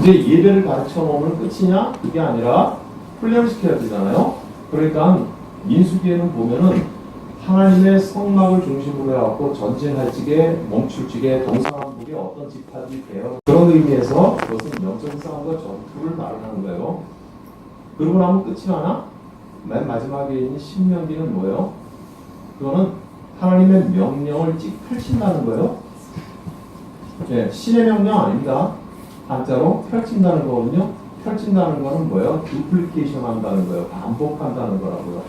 이제 예배를 가르쳐 놓으면 끝이냐? 그게 아니라 훈련시켜야 되잖아요. 그러니까 민수기에는 보면은 하나님의 성막을 중심으로 해갖고 전진할 적에 멈출 적에 동서남북에 어떤 집합이 돼요. 그런 의미에서 그것은 영적 싸움과 전투를 말하는 거예요. 그러고 나면 끝이 나나? 맨 마지막에 있는 신명기는 뭐예요? 그거는 하나님의 명령을 펼친다는 거예요. 네, 신의 명령 아닙니다. 한자로 펼친다는 거거든요. 펼친다는 거는 뭐예요? duplication 한다는 거예요. 반복한다는 거라고요.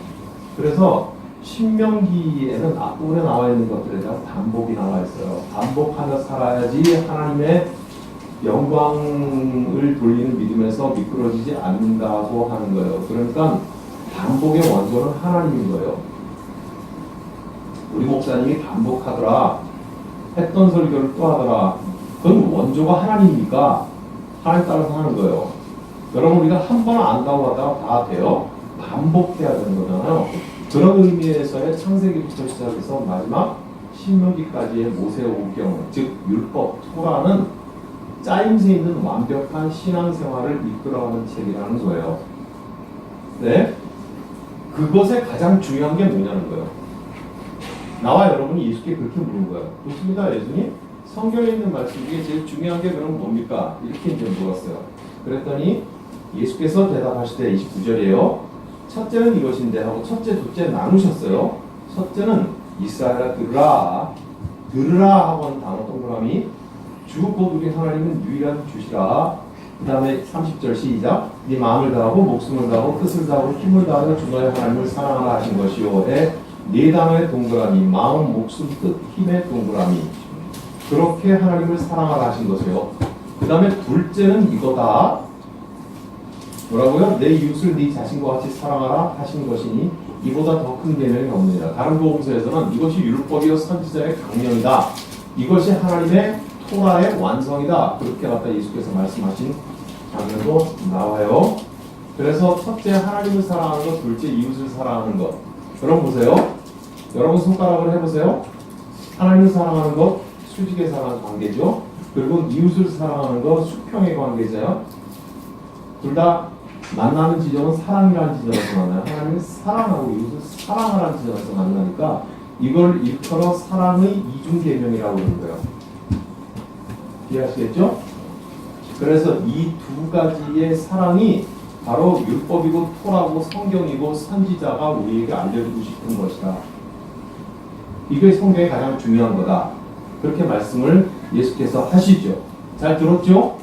그래서 신명기에는 앞부분에 나와 있는 것들에 대한 반복이 나와 있어요. 반복하며 살아야지 하나님의 영광을 돌리는 믿음에서 미끄러지지 않는다고 하는 거예요. 그러니까 반복의 원조는 하나님인 거예요. 우리 목사님이 반복하더라, 했던 설교를 또 하더라, 그건 원조가 하나님이니까 하나님 따라서 하는 거예요. 여러분, 우리가 한 번 안다고 하다가 다 돼요? 반복해야 되는 거잖아요. 그런 의미에서의 창세기부터 시작해서 마지막 신명기까지의 모세오경, 즉 율법, 토라는 짜임새 있는 완벽한 신앙생활을 이끌어가는 책이라는 거예요. 네? 그것에 가장 중요한 게 뭐냐는 거예요. 나와 여러분이 예수께 그렇게 물은 거예요. 좋습니다, 예수님. 성경에 있는 말씀 중에 제일 중요한 게 그럼 뭡니까? 이렇게 이제 물었어요. 그랬더니 예수께서 대답하실 때 29절이에요. 첫째는 이것인데 하고 첫째, 둘째 나누셨어요. 첫째는 이스라엘아 들으라. 들으라 하고 하는 단어 동그라미. 주 곧 우리 하나님은 유일한 주시라. 그 다음에 30절 시작. 네 마음을 다하고 목숨을 다하고 뜻을 다하고 힘을 다하여 주 너의 하나님을 사랑하라 하신 것이요. 네 단어의 동그라미. 마음, 목숨, 뜻, 힘의 동그라미. 그렇게 하나님을 사랑하라 하신 것이요. 그 다음에 둘째는 이거다. 뭐라고요? 내 이웃을 네 자신과 같이 사랑하라 하신 것이니 이보다 더 큰 계명이 없느니라. 다른 복음서에서는 이것이 율법이요 선지자의 강령이다. 이것이 하나님의 토라의 완성이다. 그렇게 갖다 예수께서 말씀하신 장면도 나와요. 그래서 첫째 하나님을 사랑하는 것, 둘째 이웃을 사랑하는 것. 여러분 보세요. 여러분 손가락을 해보세요. 하나님을 사랑하는 것 수직에 사랑하는 관계죠. 그리고 이웃을 사랑하는 것 수평의 관계죠. 둘 다 만나는 지점은 사랑이라는 지점에서 만나요. 하나님을 사랑하고 이웃을 사랑하라는 지점에서 만나니까 이걸 일컬어 사랑의 이중계명이라고 그러는 거예요. 이해하시겠죠? 그래서 이 두 가지의 사랑이 바로 율법이고 토라고 성경이고 선지자가 우리에게 알려주고 싶은 것이다. 이게 성경의 가장 중요한 거다. 그렇게 말씀을 예수께서 하시죠. 잘 들었죠?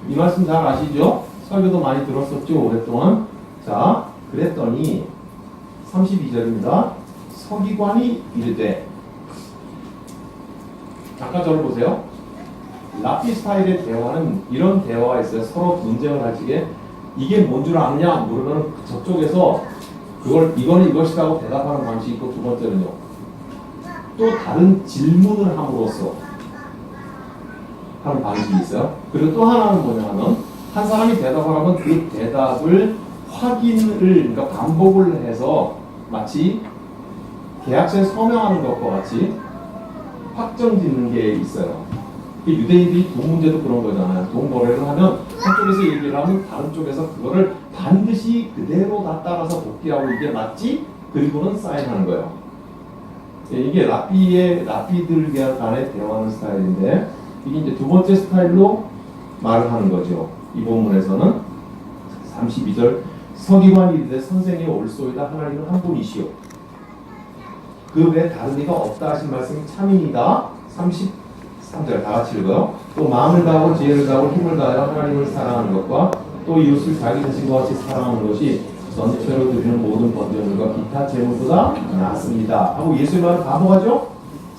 이 말씀 잘 아시죠? 설교도 많이 들었었죠, 오랫동안. 자, 그랬더니 32절입니다. 서기관이 이르되, 아까 저를 보세요. 라피 스타일의 대화는 이런 대화가 있어요. 서로 논쟁을 할 적에 이게 뭔 줄 아느냐 물으면 저쪽에서 이거는 이것이라고 대답하는 방식이 있고, 두 번째는요, 또 다른 질문을 함으로써 하는 방식이 있어요. 그리고 또 하나는 뭐냐 하면 한 사람이 대답을 하면 그 대답을 확인을, 그러니까 반복을 해서 마치 계약서에 서명하는 것과 같이 확정 짓는 게 있어요. 유대인들이 돈 문제도 그런 거잖아요. 돈 거래를 하면 한쪽에서 얘기를 하면 다른 쪽에서 그거를 반드시 그대로 다 따라서 복귀하고 이게 맞지? 그리고는 사인하는 거예요. 이게 라피들 간의 대화하는 스타일인데, 이게 이제 두 번째 스타일로 말을 하는 거죠. 이 본문에서는 32절 서기관이 이르되 선생이 옳소이다. 하나님은 한 분이시오. 그 외에 다른 이가 없다 하신 말씀이 참이니이다. 33절 다 같이 읽어요. 또 마음을 다하고 지혜를 다하고 힘을 다하여 하나님을 사랑하는 것과 또 이웃을 자기 자신과 같이 사랑하는 것이 전체로 드리는 모든 번제물과 기타 제물보다 낫습니다. 하고 예수의 말을 다 뭐가죠?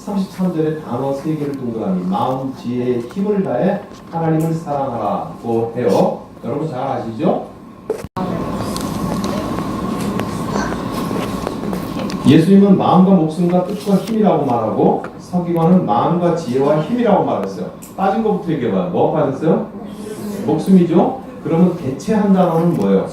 33절에 단어 3개를 동그라미, 마음, 지혜에 힘을 다해 하나님을 사랑하라고 해요. 여러분 잘 아시죠? 예수님은 마음과 목숨과 뜻과 힘이라고 말하고, 서기관은 마음과 지혜와 힘이라고 말했어요. 빠진 것부터 얘기해봐요. 뭐가 빠졌어요? 목숨이죠? 그러면 대체한 단어는 뭐예요?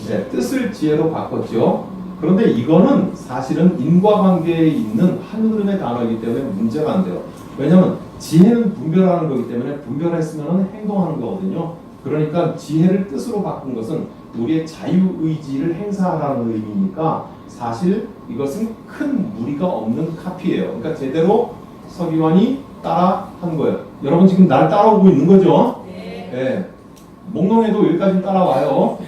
네, 뜻을 지혜로 바꿨죠. 그런데 이거는 사실은 인과관계에 있는 한 흐름의 단어이기 때문에 문제가 안 돼요. 왜냐하면 지혜는 분별하는 거기 때문에 분별했으면 행동하는 거거든요. 그러니까 지혜를 뜻으로 바꾼 것은 우리의 자유의지를 행사하라는 의미니까 사실 이것은 큰 무리가 없는 카피예요. 그러니까 제대로 서기관이 따라한 거예요. 여러분 지금 날 따라오고 있는 거죠? 네. 네. 몽롱해도 여기까지 따라와요.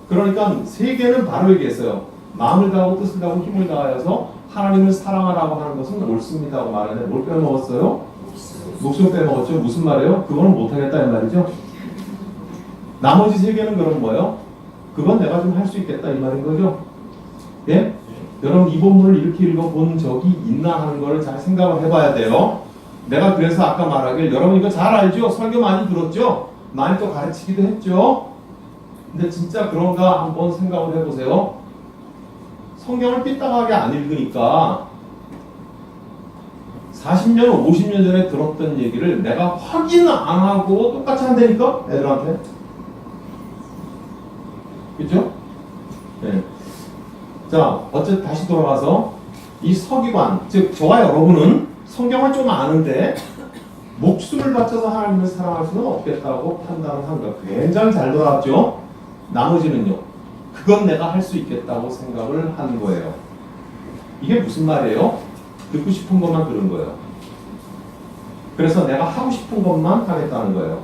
그러니까 세 개는 바로 얘기했어요. 마음을 다하고 뜻을 다하고 힘을 다하여서 하나님을 사랑하라고 하는 것은 옳습니다고 말했는데 뭘 빼먹었어요? 목숨 빼먹었죠. 무슨 말이에요? 그거는 못하겠다 이 말이죠. 나머지 세 개는 그럼 뭐예요? 그건 내가 좀 할 수 있겠다 이 말인 거죠. 예? 여러분 이 본문을 이렇게 읽어본 적이 있나 하는 걸 잘 생각을 해봐야 돼요. 내가 그래서 아까 말하길 여러분 이거 잘 알죠? 설교 많이 들었죠? 많이 또 가르치기도 했죠? 근데 진짜 그런가 한번 생각을 해보세요. 성경을 삐딱하게 안 읽으니까 40년, 50년 전에 들었던 얘기를 내가 확인 안 하고 똑같이 한다니까? 애들한테. 그죠? 네. 자, 어쨌든 다시 돌아가서 이 서기관, 즉 저와 여러분은 성경을 좀 아는데 목숨을 바쳐서 하나님을 사랑할 수는 없겠다고 판단을 한 거예요. 굉장히 잘 돌아왔죠? 나머지는요. 그건 내가 할 수 있겠다고 생각을 한 거예요. 이게 무슨 말이에요? 듣고 싶은 것만 들은 거예요. 그래서 내가 하고 싶은 것만 하겠다는 거예요.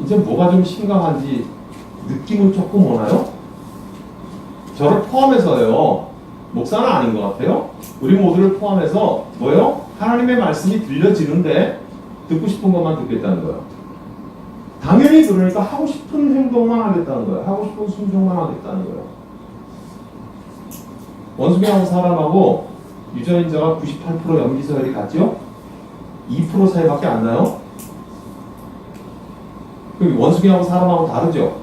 이제 뭐가 좀 심각한지 느낌은 조금 오나요? 저를 포함해서요. 목사는 아닌 것 같아요. 우리 모두를 포함해서 뭐예요? 하나님의 말씀이 들려지는데 듣고 싶은 것만 듣겠다는 거예요. 당연히 그러니까 하고 싶은 행동만 하겠다는 거예요. 하고 싶은 순종만 하겠다는 거예요. 원숭이하고 사람하고 유전인자가 98% 염기서열이 같죠? 2% 차이밖에 안 나요? 원숭이하고 사람하고 다르죠?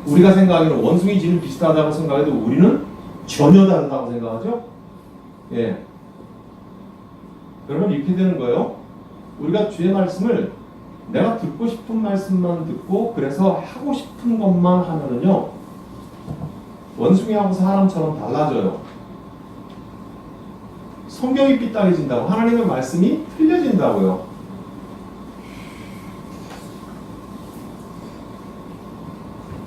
우리가 생각하기는 원숭이 지는 비슷하다고 생각해도 우리는 전혀 다르다고 생각하죠? 예. 그러면 이렇게 되는 거예요. 우리가 주의 말씀을 내가 듣고 싶은 말씀만 듣고 그래서 하고 싶은 것만 하면은요 원숭이하고 사람처럼 달라져요. 성경이 삐딱해진다고 하나님의 말씀이 틀려진다고요.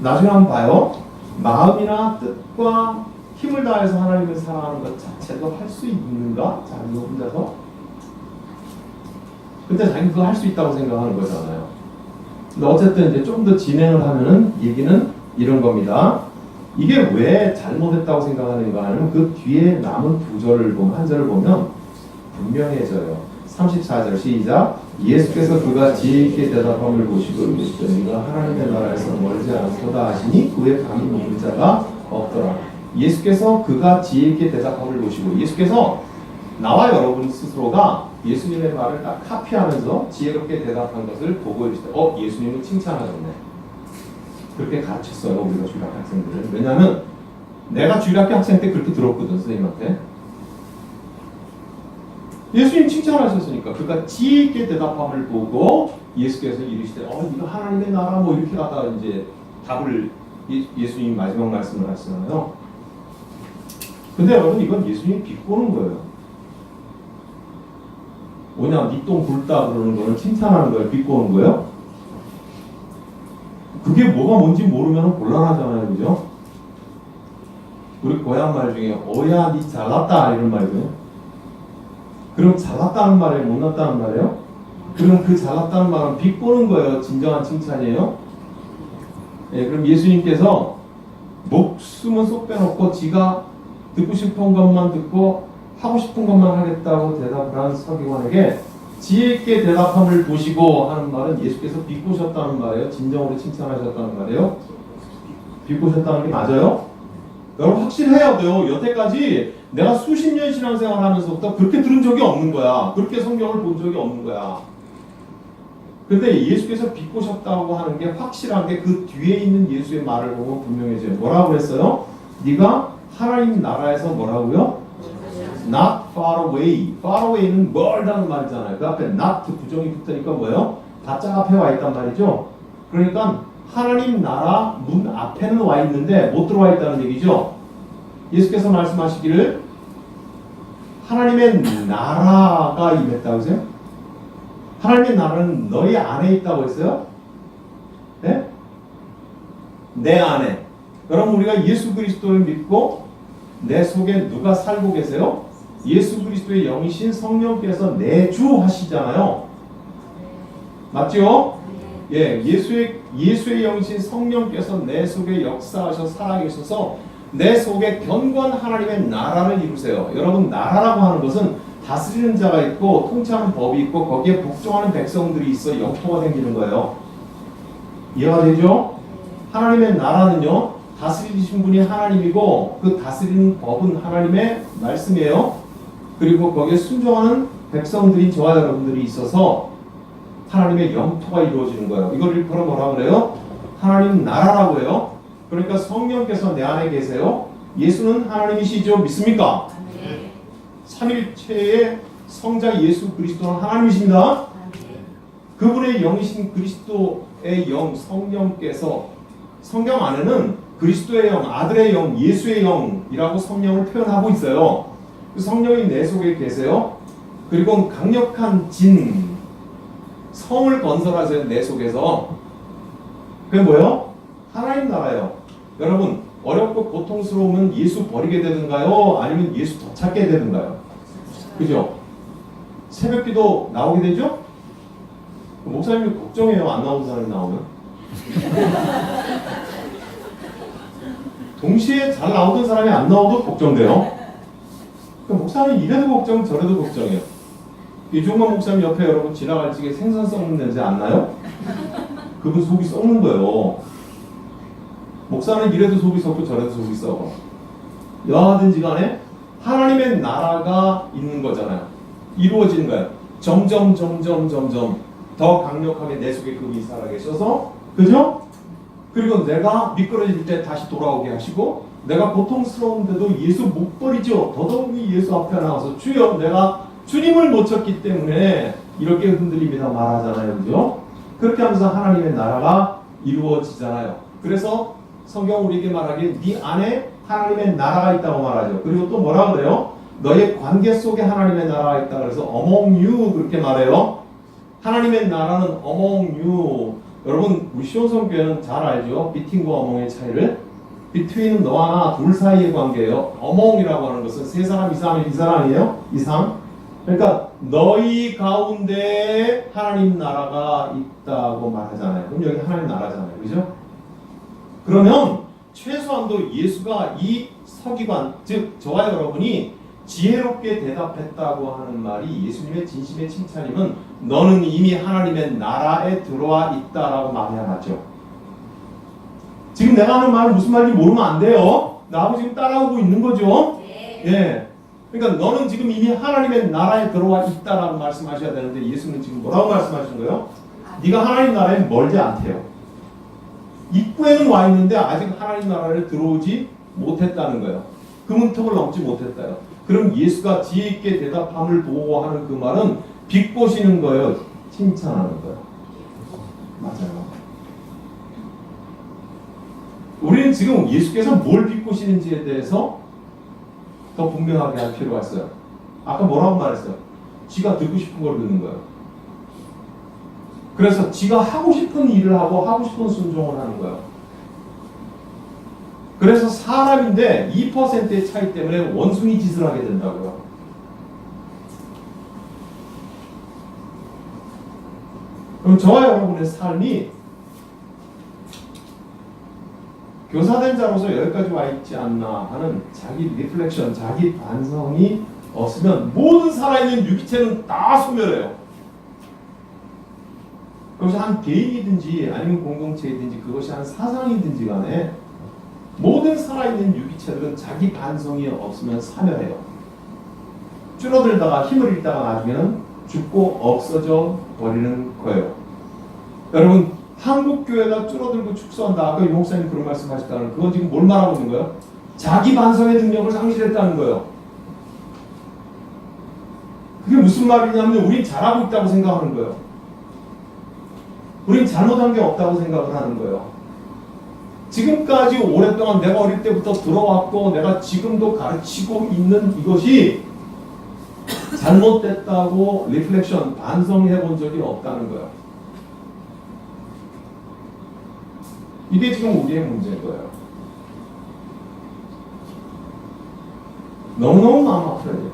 나중에 한번 봐요. 마음이나 뜻과 힘을 다해서 하나님을 사랑하는 것 자체도 할 수 있는가? 자기가 혼자서? 근데 자기 그거 할 수 있다고 생각하는 거잖아요. 근데 어쨌든 이제 좀 더 진행을 하면은 얘기는 이런 겁니다. 이게 왜 잘못했다고 생각하는가 하면 그 뒤에 남은 두 절을 보면 한 절을 보면 분명해져요. 34절 시작. 예수께서 그가 지혜 있게 대답함을 보시고 이르시되 네가 하나님의 나라에서 멀지 않도다 하시니 그에 감히 믿는 자가 없더라. 예수께서 그가 지혜 있게 대답함을 보시고 예수께서 나와 여러분 스스로가 예수님의 말을 딱 카피하면서 지혜롭게 대답한 것을 보고 이르시되 예수님은 칭찬하셨네. 그렇게 가르쳤어요. 우리가 주일학교 학생들을. 왜냐하면 내가 주일학교 학생 때 그렇게 들었거든 선생님한테. 예수님 칭찬하셨으니까 그가 지혜 있게 대답함을 보고 예수께서 이르시되 이거 하나님의 나라 뭐 이렇게 하다가 이제 답을 예수님 마지막 말씀을 하시잖아요. 근데 여러분 이건 예수님이 비꼬는 거예요. 뭐냐 니 똥 굵다 그러는 거는 칭찬하는 거예요? 비꼬는 거예요? 그게 뭐가 뭔지 모르면 곤란하잖아요. 그죠? 우리 고향 말 중에 어야 니 잘났다 이런 말이거든요. 그럼 잘났다는 말이에요? 못났다는 말이에요? 그럼 그 잘났다는 말은 비꼬는 거예요? 진정한 칭찬이에요? 예, 그럼 예수님께서 목숨은 쏙 빼놓고 지가 듣고 싶은 것만 듣고 하고 싶은 것만 하겠다고 대답을 한 서기관에게 지혜 있게 대답함을 보시고 하는 말은 예수께서 비꼬셨다는 말이에요? 진정으로 칭찬하셨다는 말이에요? 비꼬셨다는 게 맞아요? 여러분 확실해야 돼요. 여태까지 내가 수십 년 신앙생활 하면서부터 그렇게 들은 적이 없는 거야. 그렇게 성경을 본 적이 없는 거야. 근데 예수께서 비꼬셨다고 하는 게 확실한 게 그 뒤에 있는 예수의 말을 보면 분명해져요. 뭐라고 했어요? 네가 하나님 나라에서 뭐라고요? Not far away. Far away는 멀다는 말이잖아요. 그 앞에 not 부정이 붙으니까 뭐예요? 바짝 앞에 와 있단 말이죠. 그러니까 하나님 나라 문 앞에는 와 있는데 못 들어와 있다는 얘기죠. 예수께서 말씀하시기를 하나님의 나라가 임했다고 했어요? 하나님의 나라는 너희 안에 있다고 했어요? 네? 내 안에. 여러분 우리가 예수 그리스도를 믿고 내 속에 누가 살고 계세요? 예수 그리스도의 영이신 성령께서 내주하시잖아요. 맞죠? 예, 예수의 영이신 성령께서 내 속에 역사하셔 살아계셔서 내 속에 견고한 하나님의 나라를 이루세요. 여러분 나라라고 하는 것은 다스리는 자가 있고 통치하는 법이 있고 거기에 복종하는 백성들이 있어 영토가 생기는 거예요. 이해가 되죠? 하나님의 나라는요 다스리신 분이 하나님이고 그 다스리는 법은 하나님의 말씀이에요. 그리고 거기에 순종하는 백성들이 저와 여러분들이 있어서 하나님의 영토가 이루어지는 거예요. 이걸 일컬어 뭐라고 그래요? 하나님 나라라고 해요. 그러니까 성령께서 내 안에 계세요. 예수는 하나님이시죠? 믿습니까? 네. 삼일체의 성자 예수 그리스도는 하나님이십니다. 그분의 영이신 그리스도의 영 성령께서 성경 안에는 그리스도의 영, 아들의 영, 예수의 영이라고 성령을 표현하고 있어요. 그 성령이 내 속에 계세요. 그리고 강력한 진 성을 건설하세요. 내 속에서. 그게 뭐예요? 하나님 나라예요. 여러분 어렵고 고통스러우면 예수 버리게 되든가요? 아니면 예수 더 찾게 되든가요? 그죠? 새벽기도 나오게 되죠? 목사님이 걱정해요. 안 나오는 사람이 나오면. 동시에 잘 나오던 사람이 안 나오도 걱정돼요. 목사님 이래도 걱정 저래도 걱정해요. 이종만 목사님 옆에 여러분 지나갈 적에 생선 썩는 냄새 안 나요? 그분 속이 썩는 거예요. 목사는 이래도 속이 썩고 저래도 속이 썩어. 여하든지 간에 하나님의 나라가 있는 거잖아요. 이루어지는 거예요. 점점 더 강력하게 내 속에 그분이 살아계셔서 그죠? 그리고 내가 미끄러질 때 다시 돌아오게 하시고 내가 고통스러운데도 예수 못 버리죠. 더더욱이 예수 앞에 나와서 주여 내가 주님을 못 찾기 때문에 이렇게 흔들립니다 말하잖아요. 그죠? 그렇게 하면서 하나님의 나라가 이루어지잖아요. 그래서 성경 우리에게 말하기에 네 안에 하나님의 나라가 있다고 말하죠. 그리고 또 뭐라 그래요? 너의 관계 속에 하나님의 나라가 있다 그래서 among you 그렇게 말해요. 하나님의 나라는 among you. 여러분 우리 시온성교회는 잘 알죠? between과 among의 차이를. between은 너와 나 둘 사이의 관계예요. among이라고 하는 것은 세 사람 이상이면 이 사람이에요. 이상. 그러니까 너희 가운데 하나님 나라가 있다고 말하잖아요. 그럼 여기 하나님 나라잖아요. 그죠? 그러면 최소한도 예수가 이 서기관, 즉 저와 여러분이 지혜롭게 대답했다고 하는 말이 예수님의 진심의 칭찬이면 너는 이미 하나님의 나라에 들어와 있다라고 말해야죠. 지금 내가 하는 말은 무슨 말인지 모르면 안 돼요. 나하고 지금 따라오고 있는 거죠. 네. 예. 그러니까 너는 지금 이미 하나님의 나라에 들어와 있다라고 말씀하셔야 되는데 예수는 지금 뭐라고 말씀하시는 거예요? 네가 하나님 나라에 멀지 않대요. 입구에는 와 있는데 아직 하나님 나라를 들어오지 못했다는 거예요. 그 문턱을 넘지 못했다요. 그럼 예수가 지혜 있게 대답함을 보고 하는 그 말은 비꼬시는 거예요. 칭찬하는 거예요. 맞아요. 우리는 지금 예수께서 뭘 비꼬시는지에 대해서 더 분명하게 할 필요가 있어요. 아까 뭐라고 말했어요? 지가 듣고 싶은 걸 듣는 거예요. 그래서 지가 하고 싶은 일을 하고 하고 싶은 순종을 하는 거예요. 그래서 사람인데 2%의 차이 때문에 원숭이 짓을 하게 된다고요. 그럼 저와 여러분의 삶이 교사된 자로서 여기까지 와 있지 않나 하는 자기 리플렉션, 자기 반성이 없으면 모든 살아있는 유기체는 다 소멸해요. 그것이 한 개인이든지 아니면 공동체이든지 그것이 한 사상이든지 간에 모든 살아있는 유기체들은 자기 반성이 없으면 사멸해요. 줄어들다가 힘을 잃다가 나중에는 죽고 없어져 버리는 거예요. 여러분 한국교회가 줄어들고 축소한다. 아까 이 목사님 그런 말씀 하셨다는 그건 지금 뭘 말하고 있는 거예요? 자기 반성의 능력을 상실했다는 거예요. 그게 무슨 말이냐면 우린 잘하고 있다고 생각하는 거예요. 우린 잘못한 게 없다고 생각을 하는 거예요. 지금까지 오랫동안 내가 어릴 때부터 들어왔고 내가 지금도 가르치고 있는 이것이 잘못됐다고 리플렉션, 반성해 본 적이 없다는 거예요. 이게 지금 우리의 문제인 거예요. 너무너무 마음 아파요.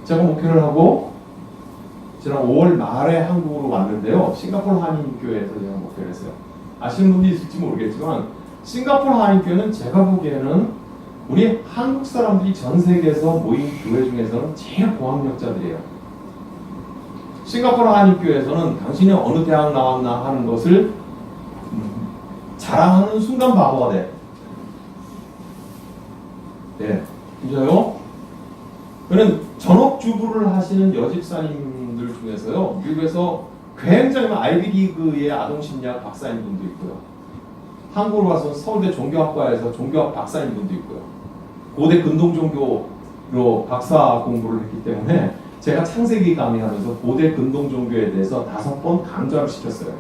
제가 목회를 하고 지난 5월 말에 한국으로 왔는데요. 싱가포르 한인교회에서 제가 목회를 했어요. 아시는 분이 있을지 모르겠지만 싱가포르 한인교회는 제가 보기에는 우리 한국 사람들이 전 세계에서 모인 교회 중에서는 제일 고학력자들이에요. 싱가포르 한인교회에서는 당신이 어느 대학 나왔나 하는 것을 자랑하는 순간 바보가 돼. 네, 진짜요? 그는 전업주부를 하시는 여집사님들 중에서요, 미국에서 굉장히 아이비리그의 아동심리학 박사인 분도 있고요. 한국으로 와서 서울대 종교학과에서 종교학 박사인 분도 있고요. 고대 근동종교로 박사 공부를 했기 때문에 제가 창세기 강의하면서 고대 근동종교에 대해서 5번 강좌를 시켰어요.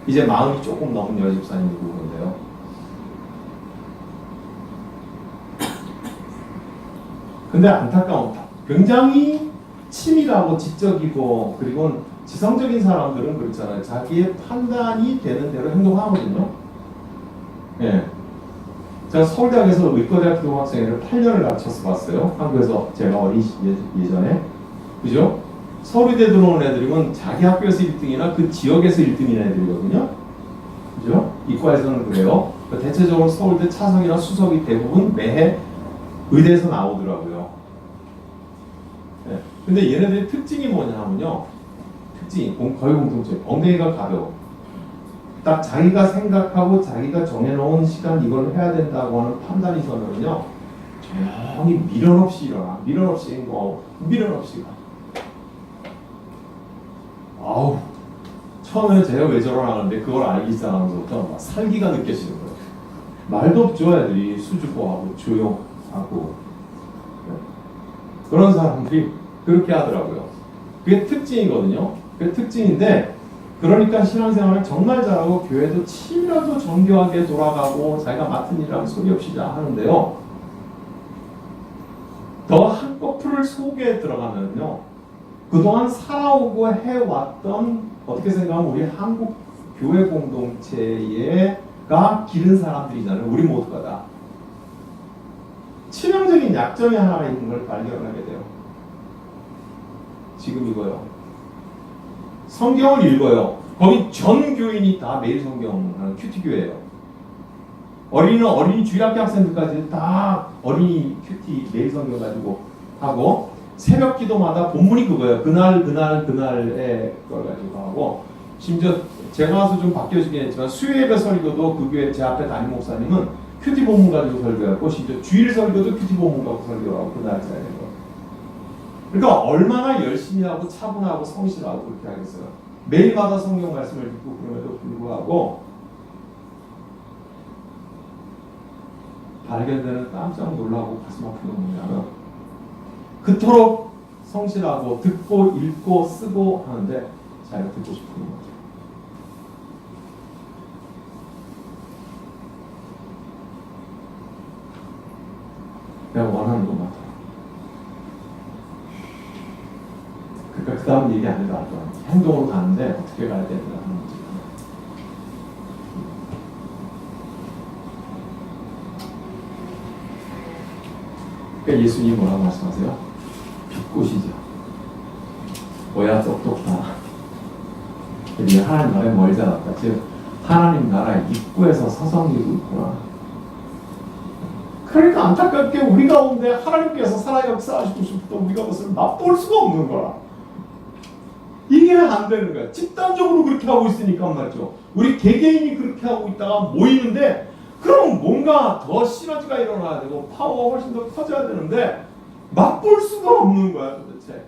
이제 마음이 조금 넘은 여집사님이고 그런데요. 근데 안타까운, 굉장히 치밀하고 지적이고 그리고 지성적인 사람들은 그렇잖아요. 자기의 판단이 되는 대로 행동하거든요. 예. 제가 서울대학에서 의과대학 교환학생회를 8년을 가르쳐서 봤어요. 한국에서 제가 어린 예전에. 그죠? 서울대 들어온 애들이면 자기 학교에서 1등이나 그 지역에서 1등인 애들이거든요. 그죠? 이과에서는 그래요. 대체적으로 서울대 차석이나 수석이 대부분 매해 의대에서 나오더라고요. 네. 근데 얘네들의 특징이 뭐냐면요. 특징이 거의 공통점. 엉덩이가 가벼워. 딱 자기가 생각하고 자기가 정해놓은 시간 이걸 해야 된다고 하는 판단이 서면은요. 조용히 미련 없이 일어나. 미련 없이 가. 아우. 처음에는 제가 왜 저러나는데 그걸 알기 시작하면서부터 막 살기가 느껴지는 거예요. 말도 없죠. 애들이 수줍어하고 조용하고. 그런 사람들이 그렇게 하더라고요. 그게 특징이거든요. 그게 특징인데, 그러니까 신앙생활을 정말 잘하고 교회도 치밀하고 정교하게 돌아가고 자기가 맡은 일을 소리 없이 다 하는데요. 더 한꺼풀을 속에 들어가면요. 그동안 살아오고 해왔던, 어떻게 생각하면 우리 한국 교회 공동체가 기른 사람들이잖아요. 우리 모두가 다. 치명적인 약점이 하나 있는 걸 발견하게 돼요. 지금 이거요. 성경을 읽어요. 거기 전 교인이 다 매일 성경하는 큐티교회예요. 어린이는 어린이 주일학교 학생들까지 다 어린이 큐티 매일 성경 가지고 하고, 새벽 기도마다 본문이 그거예요. 그날에 그걸 가지고 하고, 심지어 제가 와서 좀 바뀌어지긴 했지만 수요예배 설교도 그 교회 제 앞에 담임 목사님은 큐티 본문 가지고 설교하고, 심지어 주일 설교도 큐티 본문 가지고 설교하고 그날 자야 되는 거예요. 그러니까 얼마나 열심히 하고 차분하고 성실하고 그렇게 하겠어요. 매일마다 성경 말씀을 듣고 그럼에도 불구하고 발견되는 깜짝 놀라고 가슴 아픈 건 뭐냐면, 그토록 성실하고 듣고 읽고 쓰고 하는데 자기가 듣고 싶은 거죠. 내가 원하는 것만. 그러니까 그 다음 얘기 안 해도 행동으로 가는데 어떻게 가야 되는가 하는 문제. 그러니까 예수님이 뭐라고 말씀하세요? 빛꽃이죠. 뭐야 똑똑하다. 우리가 하나님 나라에 멀리 자랐다. 즉 하나님 나라의 입구에서 서성이고 있구나. 그러니까 안타깝게 우리 가운데 하나님께서 살아 역사하시고 싶도 우리가 그것을 맛볼 수가 없는 거라. 이게 안 되는 거야. 집단적으로 그렇게 하고 있으니까 말이죠. 우리 개개인이 그렇게 하고 있다가 모이는데, 그럼 뭔가 더 시너지가 일어나야 되고 파워가 훨씬 더 커져야 되는데 맛볼 수가 없는 거야 도대체.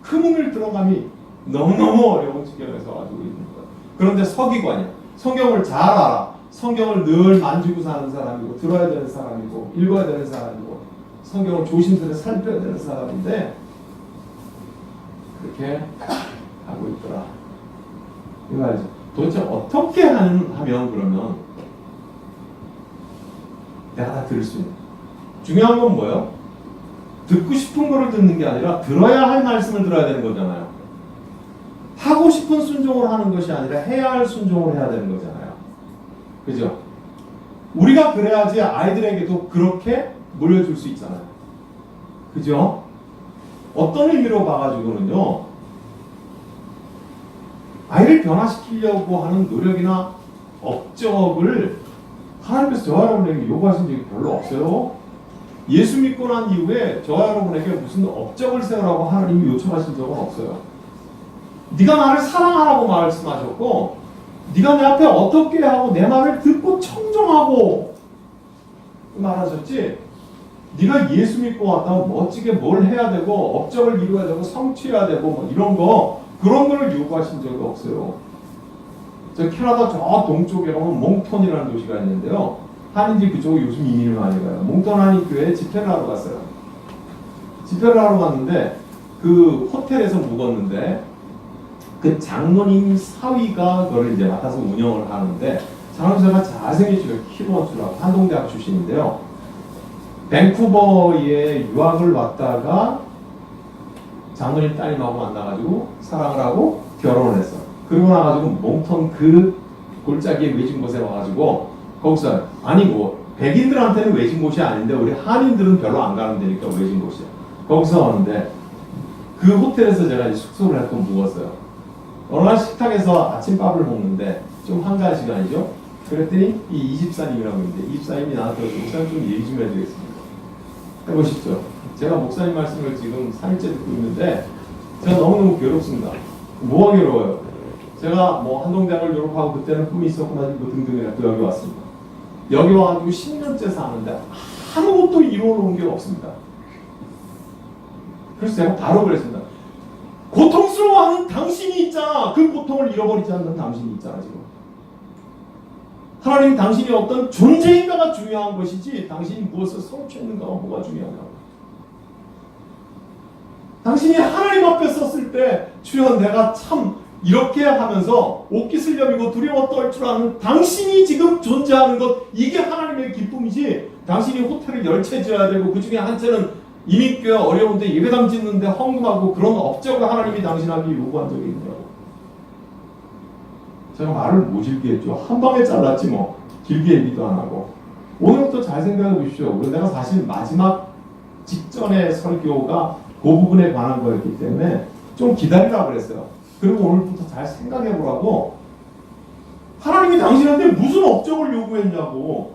그 문을 들어감이 너무너무 어려운 지경에서 가지고 있는 거야. 그런데 서기관이야. 성경을 잘 알아. 성경을 늘 만지고 사는 사람이고 들어야 되는 사람이고 읽어야 되는 사람이고 성경을 조심스레 살펴야 되는 사람인데 그렇게 하고 있더라. 이 말이죠. 도대체 어떻게 하면 그러면 내가 다 들을 수 있는. 중요한 건 뭐예요? 듣고 싶은 거를 듣는 게 아니라 들어야 할 말씀을 들어야 되는 거잖아요. 하고 싶은 순종을 하는 것이 아니라 해야 할 순종을 해야 되는 거잖아요. 그죠? 우리가 그래야지 아이들에게도 그렇게 물려줄 수 있잖아요. 그죠? 어떤 의미로 봐가지고는요, 아이를 변화시키려고 하는 노력이나 업적을 하나님께서 저와 여러분에게 요구하신 적이 별로 없어요. 예수 믿고 난 이후에 저와 여러분에게 무슨 업적을 세우라고 하나님이 요청하신 적은 없어요. 네가 나를 사랑하라고 말씀하셨고, 네가 내 앞에 어떻게 하고 내 말을 듣고 청정하고 말하셨지. 네가 예수 믿고 왔다고 멋지게 뭘 해야 되고 업적을 이루어야 되고 성취해야 되고 뭐 이런 거, 그런 거를 요구하신 적이 없어요. 저 캐나다 저 동쪽에 가면 몽톤이라는 도시가 있는데요. 한인들이 그쪽에 요즘 이민을 많이 가요. 몽톤 한인교회에 집회를 하러 갔어요. 집회를 하러 갔는데 그 호텔에서 묵었는데 그 장로님 사위가 그걸 이제 맡아서 운영을 하는데, 장로님가 잘생기시고 키로원수라고 한동대학 출신인데요. 밴쿠버에 유학을 왔다가 장로님 따님하고 만나가지고 사랑을 하고 결혼을 했어. 그러고 나가지고 몽턴 그 골짜기에 외진 곳에 와가지고 거기서, 아니 뭐 백인들한테는 외진 곳이 아닌데 우리 한인들은 별로 안 가는 데니까 외진 곳이야. 거기서 왔는데 그 호텔에서 제가 이제 숙소를 했고 묵었어요. 어느 날 식탁에서 아침밥을 먹는데 좀 한가한 시간이죠. 그랬더니 이 이집사님이라고 있는데, 이집사님이 나한테 목사님 좀 얘기 좀 해주겠습니다. 해보십시오. 제가 목사님 말씀을 지금 3일째 듣고 있는데 제가 너무너무 괴롭습니다. 뭐가 괴로워요? 제가 뭐 한동대학을 졸업하고 그때는 꿈이 있었구나 뭐 등등 해서 여기 왔습니다. 여기 와가지고 10년째 사는데 아무것도 이루어놓은 게 없습니다. 그래서 제가 바로 그랬습니다. 고통스러워하는 당신이 있잖아. 그 고통을 잃어버리지 않는 당신이 있잖아 지금. 하나님, 당신이 어떤 존재인가가 중요한 것이지 당신이 무엇을 성취했는가가 뭐가 중요하냐고. 당신이 하나님 앞에 섰을 때 주여 내가 참 이렇게 하면서 옷깃을 여미고 두려워 떨 줄 아는 당신이 지금 존재하는 것, 이게 하나님의 기쁨이지, 당신이 호텔을 10채 지어야 되고 그 중에 한 채는 이민교회 어려운데 예배당 짓는데 헌금하고 그런 업적을 하나님이 당신에게 요구한 적이 있냐고. 제가 말을 못 길게 했죠. 한 방에 잘랐지 뭐. 길게 얘기도 안 하고. 오늘부터 잘 생각해 보십시오. 내가 사실 마지막 직전의 설교가 그 부분에 관한 거였기 때문에 좀 기다리라고 그랬어요. 그리고 오늘부터 잘 생각해 보라고. 하나님이 당신한테 무슨 업적을 요구했냐고.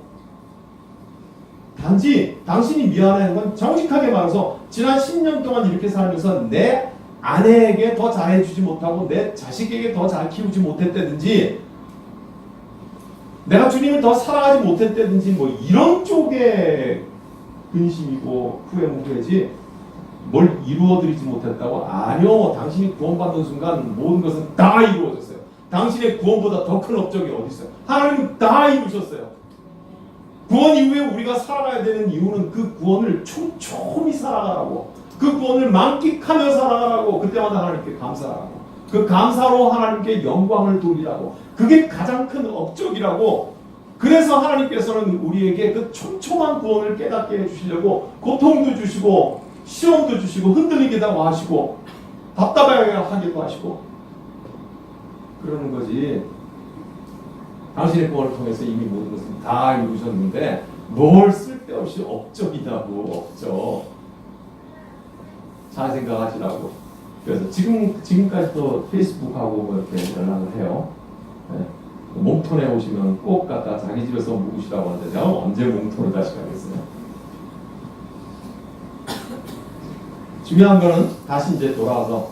단지 당신이 미안한 건 정직하게 말해서 지난 10년 동안 이렇게 살면서 내 아내에게 더 잘해주지 못하고 내 자식에게 더 잘 키우지 못했다든지 내가 주님을 더 사랑하지 못했다든지 뭐 이런 쪽에 근심이고 후회지 뭘 이루어드리지 못했다고? 아니요. 당신이 구원받는 순간 모든 것은 다 이루어졌어요. 당신의 구원보다 더 큰 업적이 어디 있어요? 하나님은 다 이루셨어요. 구원 이후에 우리가 살아가야 되는 이유는 그 구원을 촘촘히 살아가라고, 그 구원을 만끽하며 살아가라고, 그때마다 하나님께 감사하라고, 그 감사로 하나님께 영광을 돌리라고, 그게 가장 큰 업적이라고. 그래서 하나님께서는 우리에게 그 촘촘한 구원을 깨닫게 해주시려고 고통도 주시고 시험도 주시고 흔들리기도 하시고 답답하게 하기도 하시고 그러는 거지. 당신의 구원을 통해서 이미 모든 것을 다 이루셨는데 뭘 쓸데없이 업적이냐고. 업적. 잘 생각하시라고. 그래서 지금까지도 페이스북하고 뭐 이렇게 연락을 해요. 네. 몽톤에 오시면 꼭 갖다 자기 집에서 묵으시라고 하는데 제가 언제 몽톤을 다시 가겠어요. 중요한 거는 다시 이제 돌아와서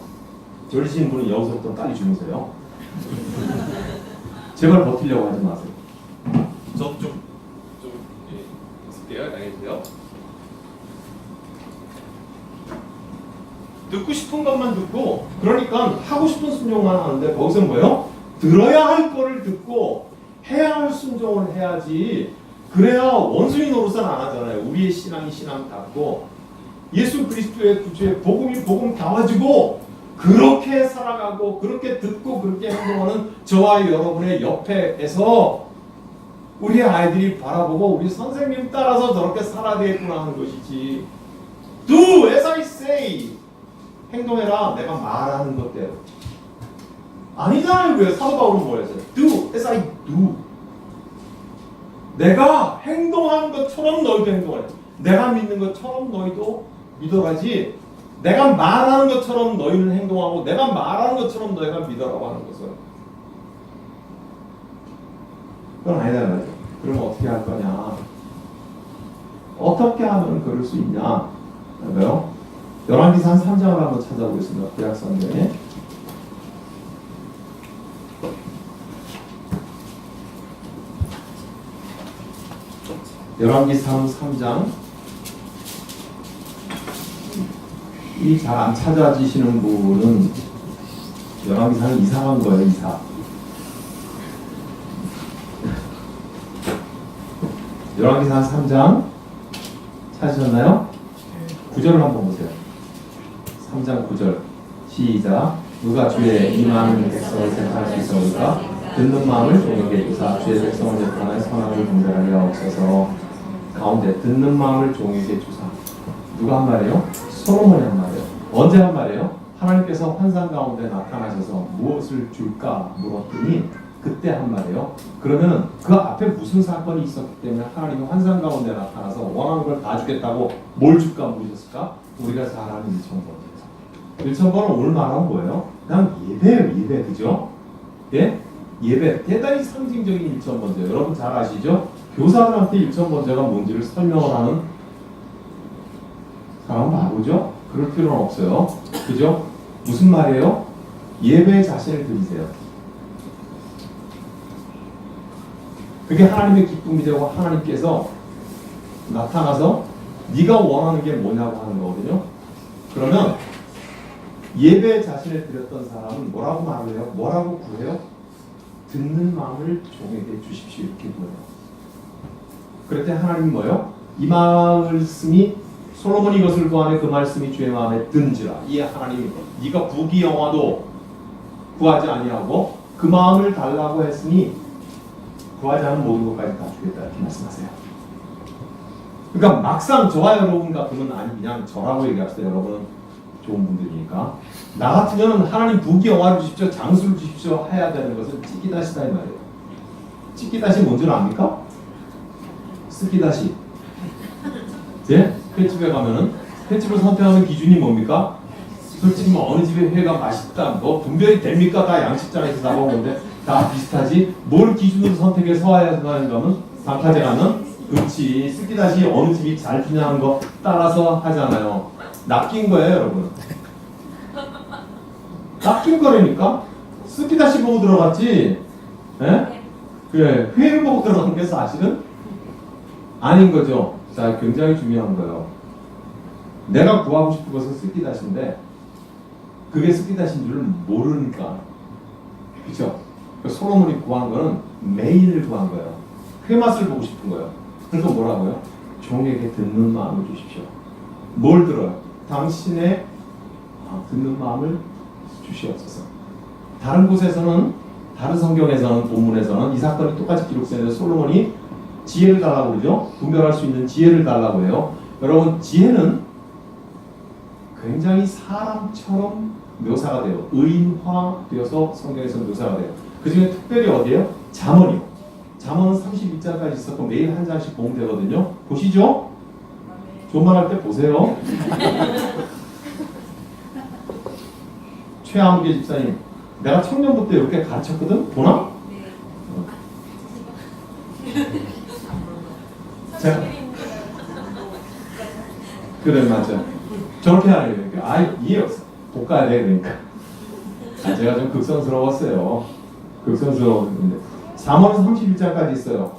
졸리신 분은 여기서부터 빨리 주무세요. 제발 버티려고 하지 마세요. 저 좀 있을게요. 양해주세요. 듣고 싶은 것만 듣고, 그러니까 하고 싶은 순종만 하는데 거기서 뭐예요? 들어야 할 거를 듣고 해야 할 순종을 해야지. 그래야 원수인 노릇은 안 하잖아요. 우리의 신앙이 신앙답고 예수 그리스도의 구주의 복음이 복음다워지고 그렇게 살아가고 그렇게 듣고 그렇게 행동하는 저와 여러분의 옆에서 우리 아이들이 바라보고 우리 선생님 따라서 저렇게 살아야 되겠구나 하는 것이지. Do as I say. 행동해라. 내가 말하는 것대로. 아니잖아요. 왜 사도 바울은 뭐랬어요? Do as I do. 내가 행동하는 것처럼 너희도 행동하라. 내가 믿는 것처럼 너희도 믿어라지. 내가 말하는 것처럼 너희는 행동하고 내가 말하는 것처럼 너희가 믿어라고 하는 것은 그건 아니다 말이죠. 그러면 어떻게 할 거냐? 어떻게 하면 그럴 수 있냐? 왜요? 열왕기상 3장을 한번 찾아보겠습니다. 구약 성경에. 열왕기상 3장. 이 잘 안 찾아지시는 부분은 열왕기상은 이상한 거예요. 이상. 열왕기상 3장 찾으셨나요? 9절을 한번 보세요. 3장 9절 시작. 누가 주의 임하는 백성을 생각할 수 있사오리까? 듣는 마음을 종에게 주사 주의 백성을 재판하여 선악을 분별하게 하옵소서. 가운데 듣는 마음을 종에게 주사. 누가 한 말이에요? 솔로몬이 한 말이에요. 언제 한 말이에요? 하나님께서 환상 가운데 나타나셔서 무엇을 줄까 물었더니 그때 한 말이에요. 그러면 그 앞에 무슨 사건이 있었기 때문에 하나님이 환상 가운데 나타나서 원하는 걸 다 주겠다고 뭘 줄까 물으셨을까? 우리가 잘 아는 1,000번. 1,000번은 오늘 말하는 뭐예요? 그냥 예배예요. 예배. 그죠? 예? 예배. 대단히 상징적인 1,000번제. 여러분 잘 아시죠? 교사들한테 1,000번제가 뭔지를 설명을 하는 사람은 바보죠? 그럴 필요는 없어요. 그죠? 무슨 말이에요? 예배에 자신을 드리세요. 그게 하나님의 기쁨이 되고 하나님께서 나타나서 네가 원하는 게 뭐냐고 하는 거거든요. 그러면 예배에 자신을 드렸던 사람은 뭐라고 말을 해요? 뭐라고 구해요? 듣는 마음을 종에게 주십시오. 이렇게 구해요. 그럴 때 하나님 뭐예요? 이 말씀이 솔로몬이 이것을 구하네 그 말씀이 주의 마음에 든지라. 이 하나님 네가 부귀영화도 구하지 아니하고 그 마음을 달라고 했으니 구하지 않은 모든 것까지 다 주겠다 이렇게 말씀하세요. 그러니까 막상 저와 여러분 같으면 아니 그냥 저라고 얘기합시다. 여러분은 좋은 분들이니까 나 같으면 하나님 부귀영화를 주십시오 장수를 주십시오 해야 되는 것은 찌끼다시다 이 말이에요. 찌끼다시 뭔지는 압니까? 쓰끼다시. 예? 횟집에 가면은 횟집을 선택하는 기준이 뭡니까? 솔직히 뭐 어느 집의 회가 맛있다 뭐 분별이 됩니까? 다 양식장에서 잡아오는데 다 비슷하지? 뭘 기준으로 선택해서 해야 하는가면 방파제 가면 그렇지 쓰기다시 어느 집이 잘 주냐는 거 따라서 하잖아요. 낚인 거예요 여러분. 낚인 거라니까? 쓰기다시 보고 들어갔지? 예? 그래 회를 보고 들어간 게 사실은 아닌 거죠. 자, 굉장히 중요한 거예요. 내가 구하고 싶은 것은 쓰기다시인데 그게 쓰기다시인 줄을 모르니까. 그렇죠? 솔로몬이 구한 거는 메인을 구한 거예요. 회맛을 보고 싶은 거예요. 그래서 뭐라고요? 종에게 듣는 마음을 주십시오. 뭘 들어요? 당신의 듣는 마음을 주시옵소서. 다른 곳에서는 다른 성경에서는 본문에서는 이 사건이 똑같이 기록되는데 솔로몬이 지혜를 달라고 그러죠. 분별할 수 있는 지혜를 달라고 해요. 여러분 지혜는 굉장히 사람처럼 묘사가 돼요. 의인화되어서 성경에서 묘사가 돼요. 그 중에 특별히 어디에요? 잠언이요. 잠언은 32장까지 있었고 매일 한 장씩 보면 되거든요. 보시죠. 존말할 때 보세요. 최아무개 집사님, 내가 청년부 때 이렇게 가르쳤거든? 보나? 자, 그래 맞아. 저렇게 하는 거예요. 이해 없어. 볶아야 돼 그러니까. 제가 좀 극성스러웠어요. 극성스러웠는데. 3월 31일까지 있어요.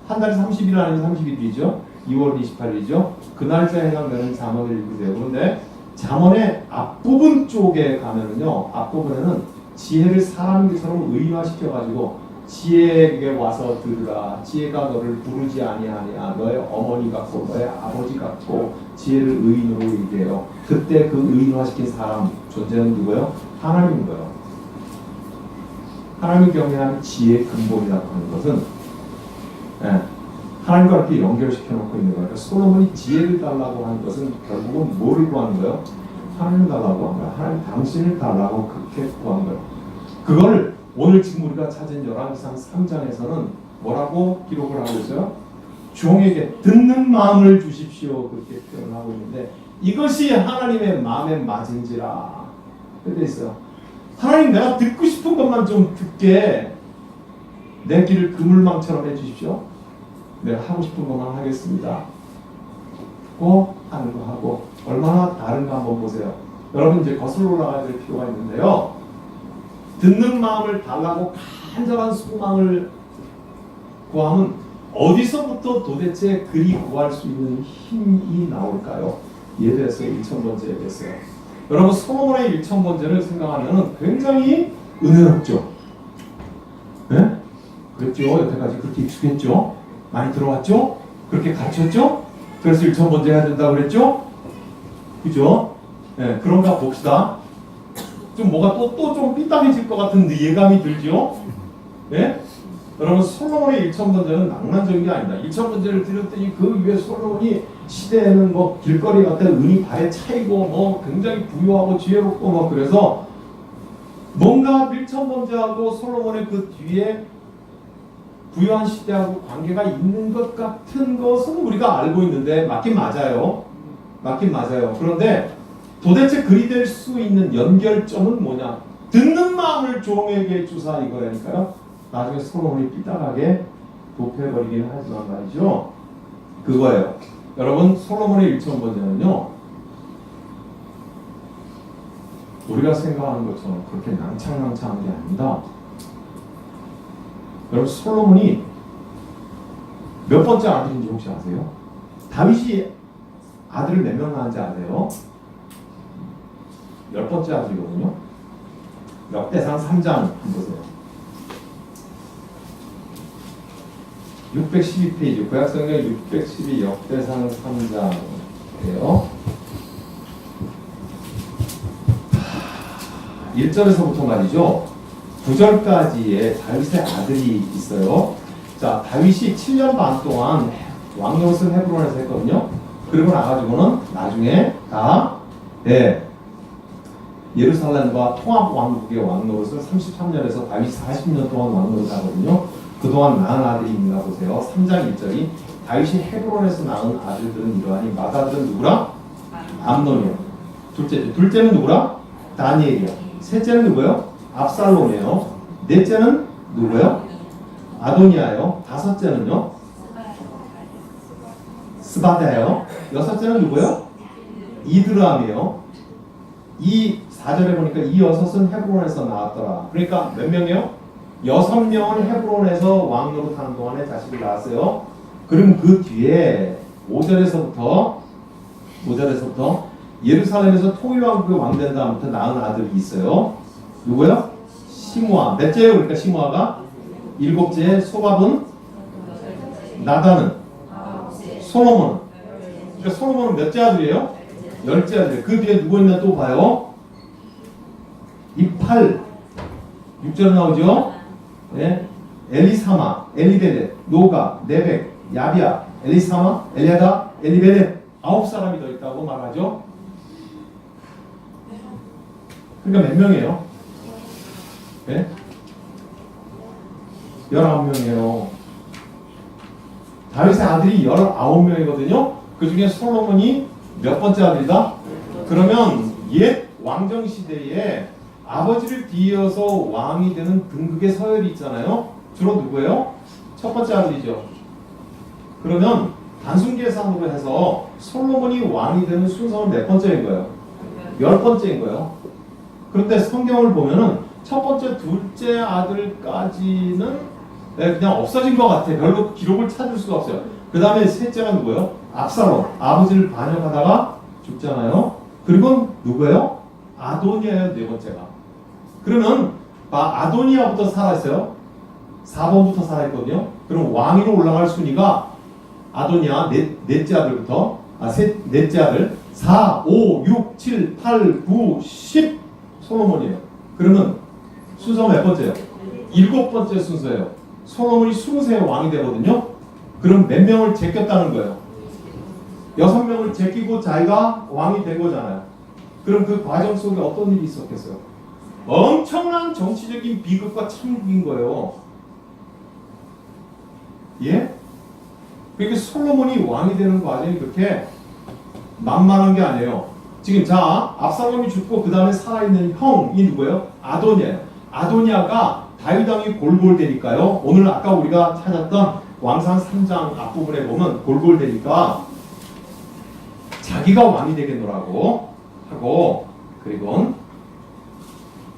한 달에 30일 아니면 30일이죠. 2월 28일이죠. 그 날짜에 해당되는 잠언을 읽으세요. 그런데 잠언의 앞부분 쪽에 가면은요. 앞부분에는 지혜를 사람처럼 의인화시켜가지고 지혜에게 와서 들으라. 지혜가 너를 부르지 아니하냐. 너의 어머니 같고 너의 아버지 같고 지혜를 의인으로 얘기해요. 그때 그 의인화시킨 사람 존재는 누구예요? 하나님인 거예요. 하나님을 경외하는 지혜의 근본이라고 하는 것은 예. 하나님과 이렇게 연결시켜 놓고 있는 거예요. 그러니까 솔로몬이 지혜를 달라고 하는 것은 결국은 뭐를 구하는 거예요? 하나님 달라고 한 거예요. 하나님 당신을 달라고 그렇게 구한 거예요. 그걸 오늘 지금 우리가 찾은 열왕기상 3장에서는 뭐라고 기록을 하고 있어요? 종에게 듣는 마음을 주십시오. 그렇게 표현을 하고 있는데 이것이 하나님의 마음에 맞은지라 그렇게 있어요. 하나님 내가 듣고 싶은 것만 좀 듣게 내 길을 그물망처럼 해주십시오. 내가 하고 싶은 것만 하겠습니다. 듣고 하는 거 하고 얼마나 다른가 한번 보세요. 여러분 이제 거슬러 올라가야 될 필요가 있는데요. 듣는 마음을 달라고 간절한 소망을 구하면 어디서부터 도대체 그리 구할 수 있는 힘이 나올까요? 이에 대해서 1,000번째에 대해서요. 여러분 솔로몬의 1,000번째를 생각하면 굉장히 은혜롭죠. 네? 그랬죠. 여태까지 그렇게 익숙했죠. 많이 들어왔죠. 그렇게 가르쳤죠. 그래서 1,000번째 해야 된다고 그랬죠. 그죠? 네, 그런가 봅시다. 좀 뭐가 또 좀 삐딱해질 것 같은 예감이 들죠. 네? 여러분 솔로몬의 1,000번째는 낭만적인 게 아니다. 1,000번째를 드렸더니 그 위에 솔로몬이 시대에는 뭐 길거리 같은 은이 발에 차이고 뭐 굉장히 부유하고 지혜롭고 뭐 그래서 뭔가 1,000번째하고 솔로몬의 그 뒤에 부유한 시대하고 관계가 있는 것 같은 것은 우리가 알고 있는데 맞긴 맞아요. 맞긴 맞아요. 그런데 도대체 그리 될 수 있는 연결점은 뭐냐? 듣는 마음을 종에게 주사 이거라니까요. 나중에 솔로몬이 삐딱하게 도패해버리긴 하지만 말이죠. 그거예요. 여러분 솔로몬의 1,000번째는요. 우리가 생각하는 것처럼 그렇게 낭창낭창한 게 아닙니다. 여러분 솔로몬이 몇 번째 아들인지 혹시 아세요? 다윗이 아들을 몇 명 낳은지 아세요? 10번째 아들이거든요. 역대상 3장 한번 보세요. 612페이지 구약성경 612 역대상 3장이에요. 1절에서부터 말이죠. 9절까지의 다윗의 아들이 있어요. 자, 다윗이 7년 반 동안 왕노릇을 헤브론에서 했거든요. 그리고 나가지고는 나중에 다 예루살렘과 통합 왕국의 왕노릇을 33년에서 다윗이 40년 동안 왕노릇을 하거든요. 그동안 낳은 아들이 있나 보세요. 3장 1절이 다윗이 헤브론에서 낳은 아들들은 이러하니 맏아들은 누구라? 암논이요. 둘째는 누구라? 다니엘이요. 셋째는 누구요? 압살롬이에요. 넷째는 누구요? 아도니아요. 다섯째는요? 스바다요. 여섯째는 누구요? 이드람이에요. 이 4절에 보니까 이 여섯은 헤브론에서 나왔더라. 그러니까 몇 명이요? 6명은 헤브론에서 왕노릇 하는 동안에 자식을 낳았어요. 그럼 그 뒤에 5절에서부터 예루살렘에서 통일왕국의 왕 된 다음부터 낳은 아들이 있어요. 누구요? 시므아. 몇째예요? 그러니까 시므아가 7째. 소밥은? 나단은? 솔로몬은? 그러니까 솔로몬은 몇째 아들이에요? 10째 아들. 그 뒤에 누구 있나 또 봐요. 이 6절에 나오죠? 네? 엘리사마, 엘리벨렛, 노가, 네벡, 야비야, 엘리사마, 엘리아다, 엘리벨렛 9사람이 더 있다고 말하죠. 그러니까 몇 명이에요? 네? 19명이에요. 다윗의 아들이 19명이거든요. 그 중에 솔로몬이 몇 번째 아들이다? 그러면 옛 왕정 시대에 아버지를 뒤이어서 왕이 되는 등극의 서열이 있잖아요. 주로 누구예요? 첫 번째 아들이죠. 그러면 단순 계산으로 해서 솔로몬이 왕이 되는 순서는 몇 번째인 거예요? 10번째인 거예요. 그런데 성경을 보면은 첫 번째, 둘째 아들까지는 그냥 없어진 것 같아. 별로 기록을 찾을 수가 없어요. 그 다음에 셋째가 누구예요? 압살롬. 아버지를 반역하다가 죽잖아요. 그리고 누구예요? 아도니아예요. 네 번째가. 그러면 아도니아부터 살아있어요. 4번부터 살아있거든요. 그럼 왕위로 올라갈 순위가 아도니아 넷째 아들부터 넷째 아들 4, 5, 6, 7, 8, 9, 10 솔로몬이에요. 그러면 순서가 몇 번째예요? 7번째 순서예요. 솔로몬이 20세에 왕이 되거든요. 그럼 몇 명을 제꼈다는 거예요? 6명을 제끼고 자기가 왕이 된 거잖아요. 그럼 그 과정 속에 어떤 일이 있었겠어요? 엄청난 정치적인 비극과 참극인 거예요. 예? 그러니까 솔로몬이 왕이 되는 과정이 그렇게 만만한 게 아니에요. 지금 자, 압살롬이 죽고 그 다음에 살아있는 형이 누구예요? 아도니아예요. 아도니아가 다윗 왕이 골골대니까요. 오늘 아까 우리가 찾았던 왕상 3장 앞부분에 보면 골골대니까 자기가 왕이 되겠노라고 하고, 그리고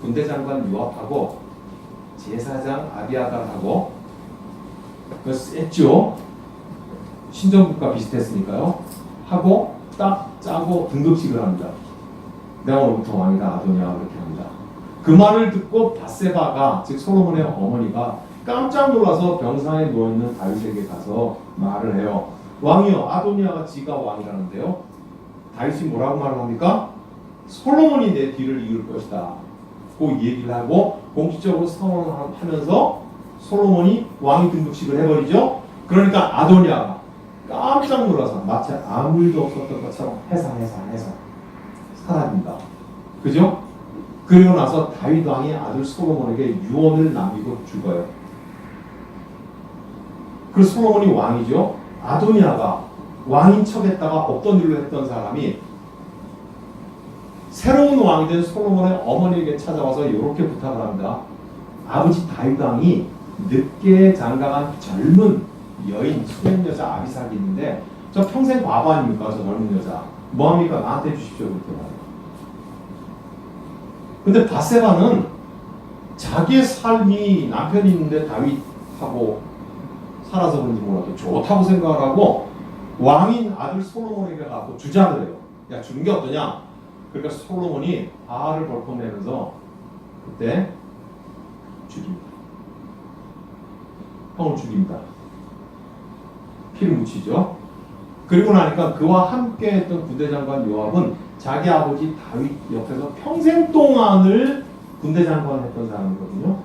군대 장관 요압하고 제사장 아비아달하고 그 셌죠. 신정국과 비슷했으니까요. 하고 딱 짜고 등급식을 합니다. 내가 오늘부터 왕이다 아도니아 그렇게 합니다. 그 말을 듣고 바세바가 즉 솔로몬의 어머니가 깜짝 놀라서 병상에 누워있는 다윗에게 가서 말을 해요. 왕이요, 아도니아가 지가 왕이라는데요. 다윗이 뭐라고 말을 합니까? 솔로몬이 내 뒤를 이을 것이다. 그 얘기를 하고 공식적으로 선언을 하면서 솔로몬이 왕이 등극식을 해버리죠. 그러니까 아도니아가 깜짝 놀라서 마치 아무 일도 없었던 것처럼 해서 사라진다. 그죠? 그리고 나서 다윗 왕이 아들 솔로몬에게 유언을 남기고 죽어요. 그 솔로몬이 왕이죠. 아도니아가 왕인 척했다가 없던 일로 했던 사람이 새로운 왕이 된 솔로몬의 어머니에게 찾아와서 이렇게 부탁을 합니다. 아버지 다윗 왕이 늦게 장가간 젊은 여인, 수행 여자 아비삭이 있는데 저 평생 과부 아닙니까? 저 젊은 여자. 뭐합니까? 나한테 주십시오. 그렇게 말해요. 근데 바세바는 자기의 삶이 남편이 있는데 다윗하고 살아서 그런지 몰라도 좋다고 생각을 하고 왕인 아들 솔로몬에게 가서 주장을 해요. 야, 주는 게 어떠냐? 그러니까 솔로몬이 알을 벌컥 내면서 그때 죽입니다. 형을 죽입니다. 피를 묻히죠. 그리고 나니까 그와 함께 했던 군대 장관 요압은 자기 아버지 다윗 옆에서 평생 동안을 군대 장관 했던 사람이거든요.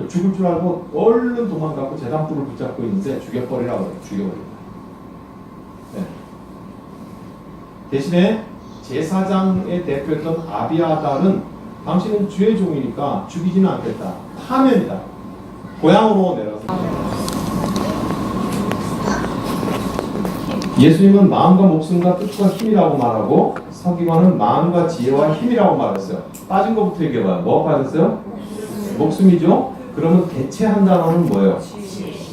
죽을 줄 알고 얼른 도망가고 제단불을 붙잡고 있는데 죽여버리라고 해요. 죽여버립니다. 네. 대신에 제사장의 대표였던 아비아달은 당신은 주의 종이니까 죽이지는 않겠다. 파면이다. 고향으로 내려서. 예수님은 마음과 목숨과 뜻과 힘이라고 말하고 서기관은 마음과 지혜와 힘이라고 말했어요. 빠진 것부터 얘기해봐요. 뭐가 빠졌어요? 목숨이죠? 그러면 대체한 단어는 뭐예요?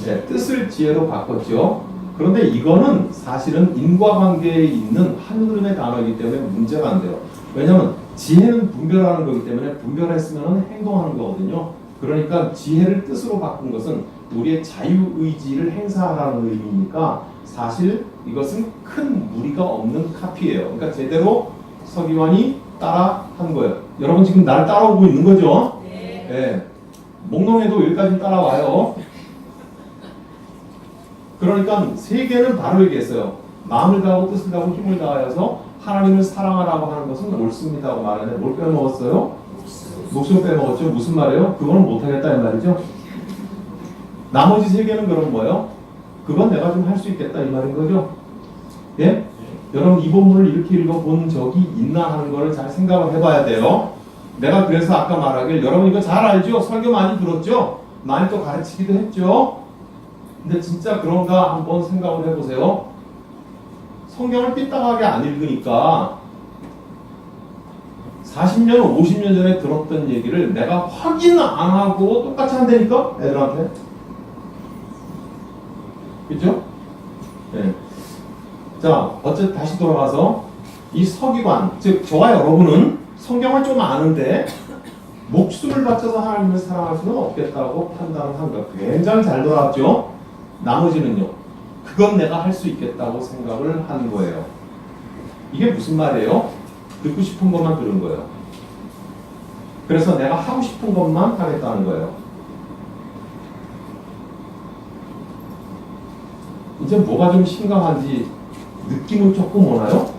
네, 뜻을 지혜로 바꿨죠. 그런데 이거는 사실은 인과관계에 있는 한 흐름의 단어이기 때문에 문제가 안 돼요. 왜냐하면 지혜는 분별하는 거기 때문에 분별했으면 행동하는 거거든요. 그러니까 지혜를 뜻으로 바꾼 것은 우리의 자유의지를 행사하라는 의미니까 사실 이것은 큰 무리가 없는 카피예요. 그러니까 제대로 서기관이 따라한 거예요. 여러분 지금 날 따라오고 있는 거죠? 네. 네. 몽롱해도 여기까지 따라와요. 그러니까 세계는 바로 얘기했어요. 마음을 다하고 뜻을 다하고 힘을 다하여서 하나님을 사랑하라고 하는 것은 옳습니다고 말하는데 뭘 빼먹었어요? 목숨 빼먹었죠. 무슨 말이에요? 그거는 못하겠다 이 말이죠. 나머지 세 개는 그럼 뭐예요? 그건 내가 좀 할 수 있겠다 이 말인 거죠. 예? 여러분 이 본문을 이렇게 읽어본 적이 있나 하는 거를 잘 생각을 해봐야 돼요. 내가 그래서 아까 말하길 여러분 이거 잘 알죠? 설교 많이 들었죠? 많이 또 가르치기도 했죠? 근데 진짜 그런가 한번 생각을 해보세요. 성경을 삐딱하게 안 읽으니까 40년, 50년 전에 들었던 얘기를 내가 확인 안 하고 똑같이 한다니까? 애들한테. 그죠? 네. 자, 어쨌든 다시 돌아가서 이 서기관, 즉 저와 여러분은 성경을 좀 아는데 목숨을 바쳐서 하나님을 사랑할 수는 없겠다고 판단을 한 거. 굉장히 잘 돌아왔죠? 나머지는요. 그건 내가 할 수 있겠다고 생각을 한 거예요. 이게 무슨 말이에요? 듣고 싶은 것만 들은 거예요. 그래서 내가 하고 싶은 것만 하겠다는 거예요. 이제 뭐가 좀 심각한지 느낌은 조금 오나요?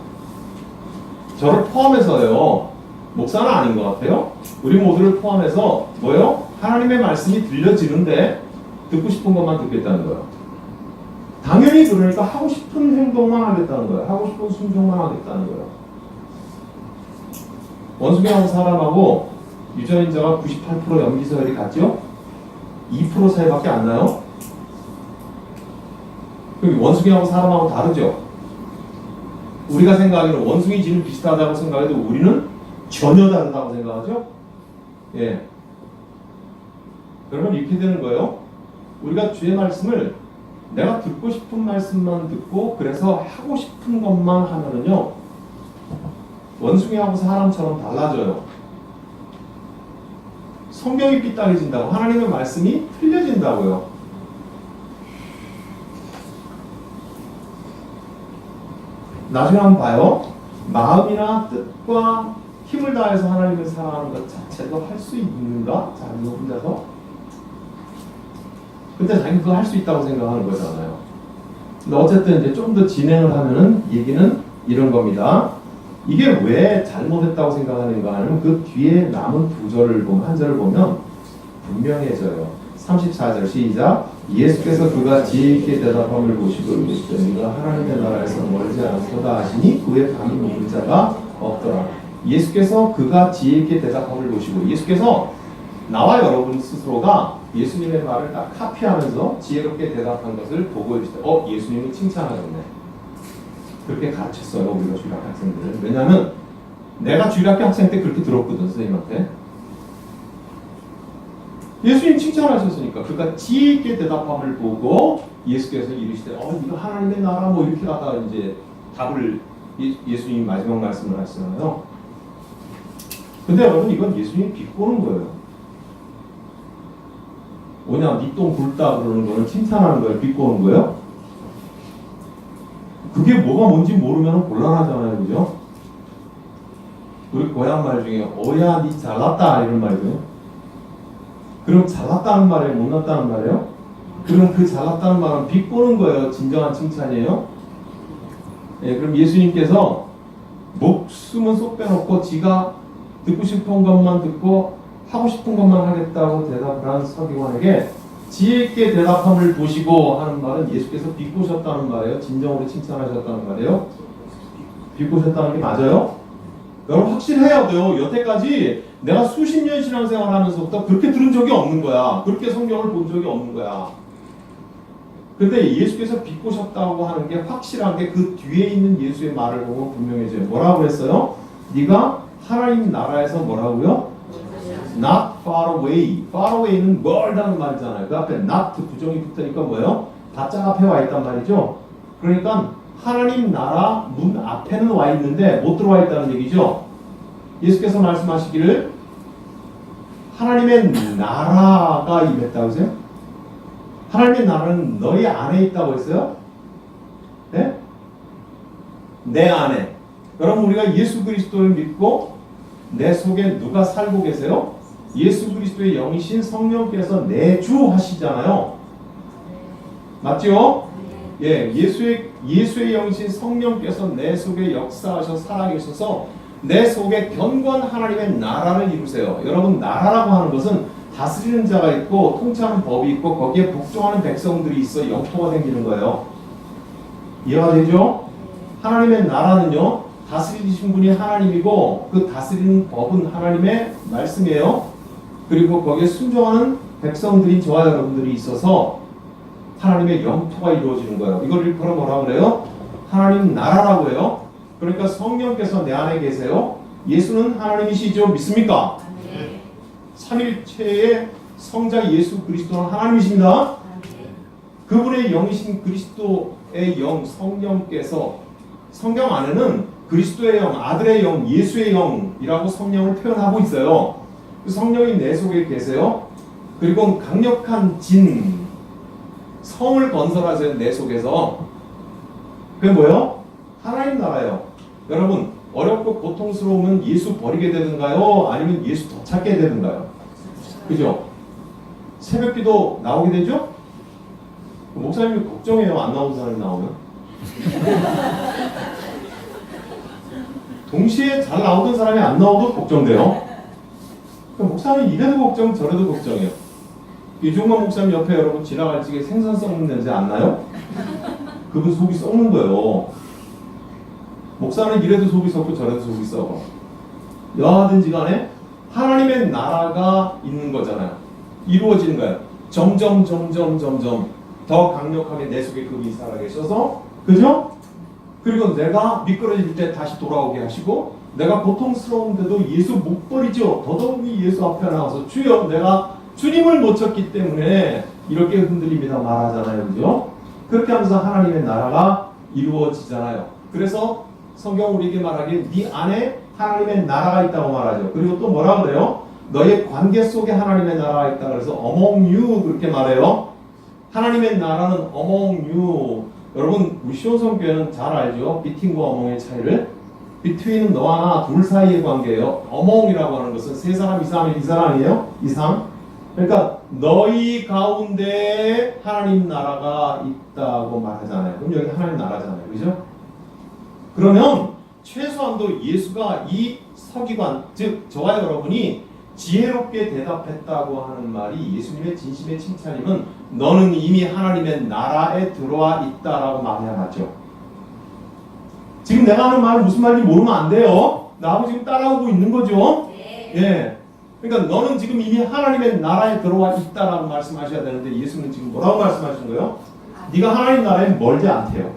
저를 포함해서요. 목사는 아닌 것 같아요. 우리 모두를 포함해서 뭐요? 하나님의 말씀이 들려지는데 듣고 싶은 것만 듣겠다는 거예요. 당연히 그러니까 하고 싶은 행동만 하겠다는 거예요. 하고 싶은 순종만 하겠다는 거예요. 원숭이하고 사람하고 유전인자가 98% 염기서열이 같죠? 2% 차이밖에 안 나요? 원숭이하고 사람하고 다르죠? 우리가 생각하기는 원숭이 지는 비슷하다고 생각해도 우리는 전혀 다르다고 생각하죠? 예. 그러면 이렇게 되는 거예요. 우리가 주의 말씀을 내가 듣고 싶은 말씀만 듣고 그래서 하고 싶은 것만 하면은요, 원숭이하고 사람처럼 달라져요. 성경이 삐딱해진다고, 하나님의 말씀이 틀려진다고요. 나중에 한번 봐요. 마음이나 뜻과 힘을 다해서 하나님을 사랑하는 것 자체도 할 수 있는가? 자기가 혼자서? 근데 자기 그거 할 수 있다고 생각하는 거잖아요. 근데 어쨌든 이제 좀 더 진행을 하면은 얘기는 이런 겁니다. 이게 왜 잘못했다고 생각하는가 하면 그 뒤에 남은 두 절을 보면, 한 절을 보면 분명해져요. 34절 시작. 예수께서 그가 지혜 있게 대답함을 보시고 이르시되 네가 하나님의 나라에서 멀지 않도다 하시니 그의 감히 묻는 자가 없더라. 예수께서 그가 지혜 있게 대답함을 보시고, 예수께서 나와 여러분 스스로가 예수님의 말을 딱 카피하면서 지혜롭게 대답한 것을 보고 있을 때 예수님은 칭찬하셨네. 그렇게 가르쳤어요, 우리가 주일학교 학생들을. 왜냐하면 내가 주일학교 학생 때 그렇게 들었거든, 선생님한테. 예수님 칭찬하셨으니까 그가 지혜 있게 대답함을 보고 예수께서 이르시되 이거 하나님의 나라 뭐 이렇게 하다가 이제 답을 예수님이 마지막 말씀을 하시잖아요. 근데 여러분 이건 예수님이 비꼬는 거예요. 뭐냐, 니 똥 굵다 그러는 거는 칭찬하는 거예요, 비꼬는 거예요? 그게 뭐가 뭔지 모르면 곤란하잖아요, 그죠? 우리 고향 말 중에 어야 니 잘났다 이런 말이에요. 그럼 잘났다는 말이에요, 못났다는 말이에요? 그럼 그 잘났다는 말은 비꼬는 거예요, 진정한 칭찬이에요? 예, 그럼 예수님께서 목숨은 쏙 빼놓고 지가 듣고 싶은 것만 듣고 하고 싶은 것만 하겠다고 대답을 한 서기관에게 지혜 있게 대답함을 보시고 하는 말은 예수께서 비꼬셨다는 말이에요? 진정으로 칭찬하셨다는 말이에요? 비꼬셨다는 게 맞아요? 여러분 확신해야 돼요. 여태까지 내가 수십 년 신앙생활 하면서부터 그렇게 들은 적이 없는 거야. 그렇게 성경을 본 적이 없는 거야. 근데 예수께서 비꼬셨다고 하는 게 확실하게 그 뒤에 있는 예수의 말을 보고 분명해져요. 뭐라고 했어요? 네가 하나님 나라에서 뭐라고요? Not far away. Far away는 멀다는 말이잖아요. 그 앞에 not 부정이 붙으니까 뭐예요? 바짝 앞에 와 있단 말이죠. 그러니까 하나님 나라 문 앞에는 와 있는데 못 들어와 있다는 얘기죠. 예수께서 말씀하시기를 하나님의 나라가 임했다고 했어요? 하나님의 나라는 너희 안에 있다고 했어요? 네? 내 안에. 여러분 우리가 예수 그리스도를 믿고 내 속에 누가 살고 계세요? 예수 그리스도의 영이신 성령께서 내주하시잖아요. 맞죠? 예, 예수의 영이신 성령께서 내 속에 역사하셔 살아계셔서 내 속에 견고한 하나님의 나라를 이루세요. 여러분 나라라고 하는 것은 다스리는 자가 있고 통치하는 법이 있고 거기에 복종하는 백성들이 있어 영토가 생기는 거예요. 이해가 되죠? 하나님의 나라는요, 다스리신 분이 하나님이고 그 다스리는 법은 하나님의 말씀이에요. 그리고 거기에 순종하는 백성들이 저와 여러분들이 있어서 하나님의 영토가 이루어지는 거예요. 이걸 일컬어 뭐라고 그래요? 하나님 나라라고 해요. 그러니까 성령께서 내 안에 계세요. 예수는 하나님이시죠? 믿습니까? 네. 삼일체의 성자 예수 그리스도는 하나님이십니다. 그분의 영이신 그리스도의 영 성령께서, 성경 안에는 그리스도의 영, 아들의 영, 예수의 영이라고 성령을 표현하고 있어요. 그 성령이 내 속에 계세요. 그리고 강력한 진, 성을 건설하세요, 내 속에서. 그게 뭐예요? 하나님 나라예요. 여러분 어렵고 고통스러우면 예수 버리게 되는가요? 아니면 예수 더 찾게 되는가요? 그죠? 새벽기도 나오게 되죠? 목사님이 걱정해요, 안 나오는 사람이 나오면. 동시에 잘 나오던 사람이 안 나오도 걱정돼요. 목사님 이래도 걱정 저래도 걱정해요. 이종만 목사님 옆에 여러분 지나갈 적에 생산성 없는 냄새 안 나요? 그분 속이 썩는 거예요. 목사는 이래도 속이 썩고 저래도 속이 썩어. 여하든지 간에 하나님의 나라가 있는 거잖아요. 이루어지는 거예요. 점점 더 강력하게 내 속에 그분이 살아계셔서, 그죠? 그리고 내가 미끄러질 때 다시 돌아오게 하시고, 내가 고통스러운데도 예수 못 버리죠. 더더욱이 예수 앞에 나와서 주여 내가 주님을 못 찾기 때문에 이렇게 흔들립니다 말하잖아요. 그죠? 그렇게 하면서 하나님의 나라가 이루어지잖아요. 그래서 성경 우리에게 말하기에 네 안에 하나님의 나라가 있다고 말하죠. 그리고 또 뭐라 그래요? 너의 관계 속에 하나님의 나라가 있다 그래서 among you 그렇게 말해요. 하나님의 나라는 among you. 여러분 우리 시온성교회는 잘 알죠? between과 among의 차이를. between은 너와 나 둘 사이의 관계예요. among이라고 하는 것은 세 사람 이상이면 이 사람이에요. 이상. 그러니까 너희 가운데 하나님 나라가 있다고 말하잖아요. 그럼 여기 하나님 나라잖아요. 그죠? 그러면 최소한도 예수가 이 서기관, 즉 저와 여러분이 지혜롭게 대답했다고 하는 말이 예수님의 진심의 칭찬이면 너는 이미 하나님의 나라에 들어와 있다라고 말해야 맞죠. 지금 내가 하는 말은 무슨 말인지 모르면 안 돼요. 나하고 지금 따라오고 있는 거죠. 네. 예. 그러니까 너는 지금 이미 하나님의 나라에 들어와 있다라고 말씀하셔야 되는데 예수는 지금 뭐라고 말씀하시는 거예요? 네가 하나님 나라에 멀지 않대요.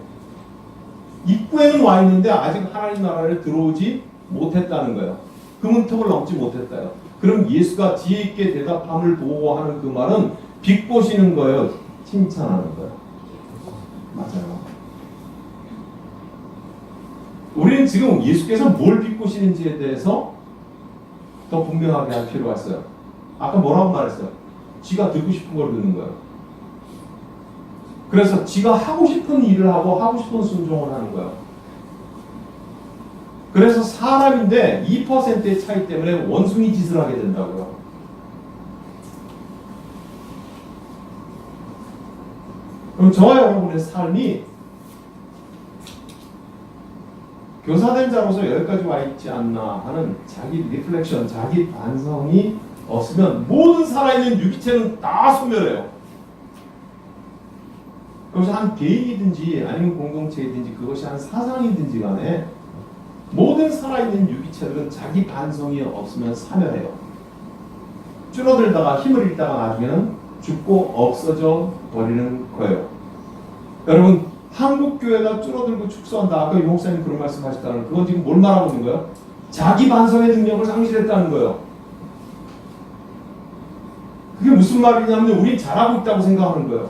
입구에는 와 있는데 아직 하나님 나라를 들어오지 못했다는 거예요. 그 문턱을 넘지 못했다요. 그럼 예수가 지혜 있게 대답함을 보고 하는 그 말은 비꼬시는 거예요. 칭찬하는 거예요. 맞아요. 우리는 지금 예수께서 뭘 비꼬시는지에 대해서 더 분명하게 할 필요가 있어요. 아까 뭐라고 말했어요? 지가 듣고 싶은 걸 듣는 거예요. 그래서 지가 하고 싶은 일을 하고 하고 싶은 순종을 하는 거예요. 그래서 사람인데 2%의 차이 때문에 원숭이 짓을 하게 된다고요. 그럼 저와 여러분의 삶이 교사된 자로서 여기까지 와 있지 않나 하는 자기 리플렉션, 자기 반성이 없으면 모든 살아있는 유기체는 다 소멸해요. 그것이 한 개인이든지 아니면 공동체이든지 그것이 한 사상이든지 간에 모든 살아있는 유기체들은 자기 반성이 없으면 사멸해요. 줄어들다가 힘을 잃다가 나중에는 죽고 없어져 버리는 거예요. 여러분 한국 교회가 줄어들고 축소한다. 아까 유 목사님 그런 말씀하셨다는 그건 지금 뭘 말하고 있는 거예요? 자기 반성의 능력을 상실했다는 거예요. 그게 무슨 말이냐면 우린 잘하고 있다고 생각하는 거예요.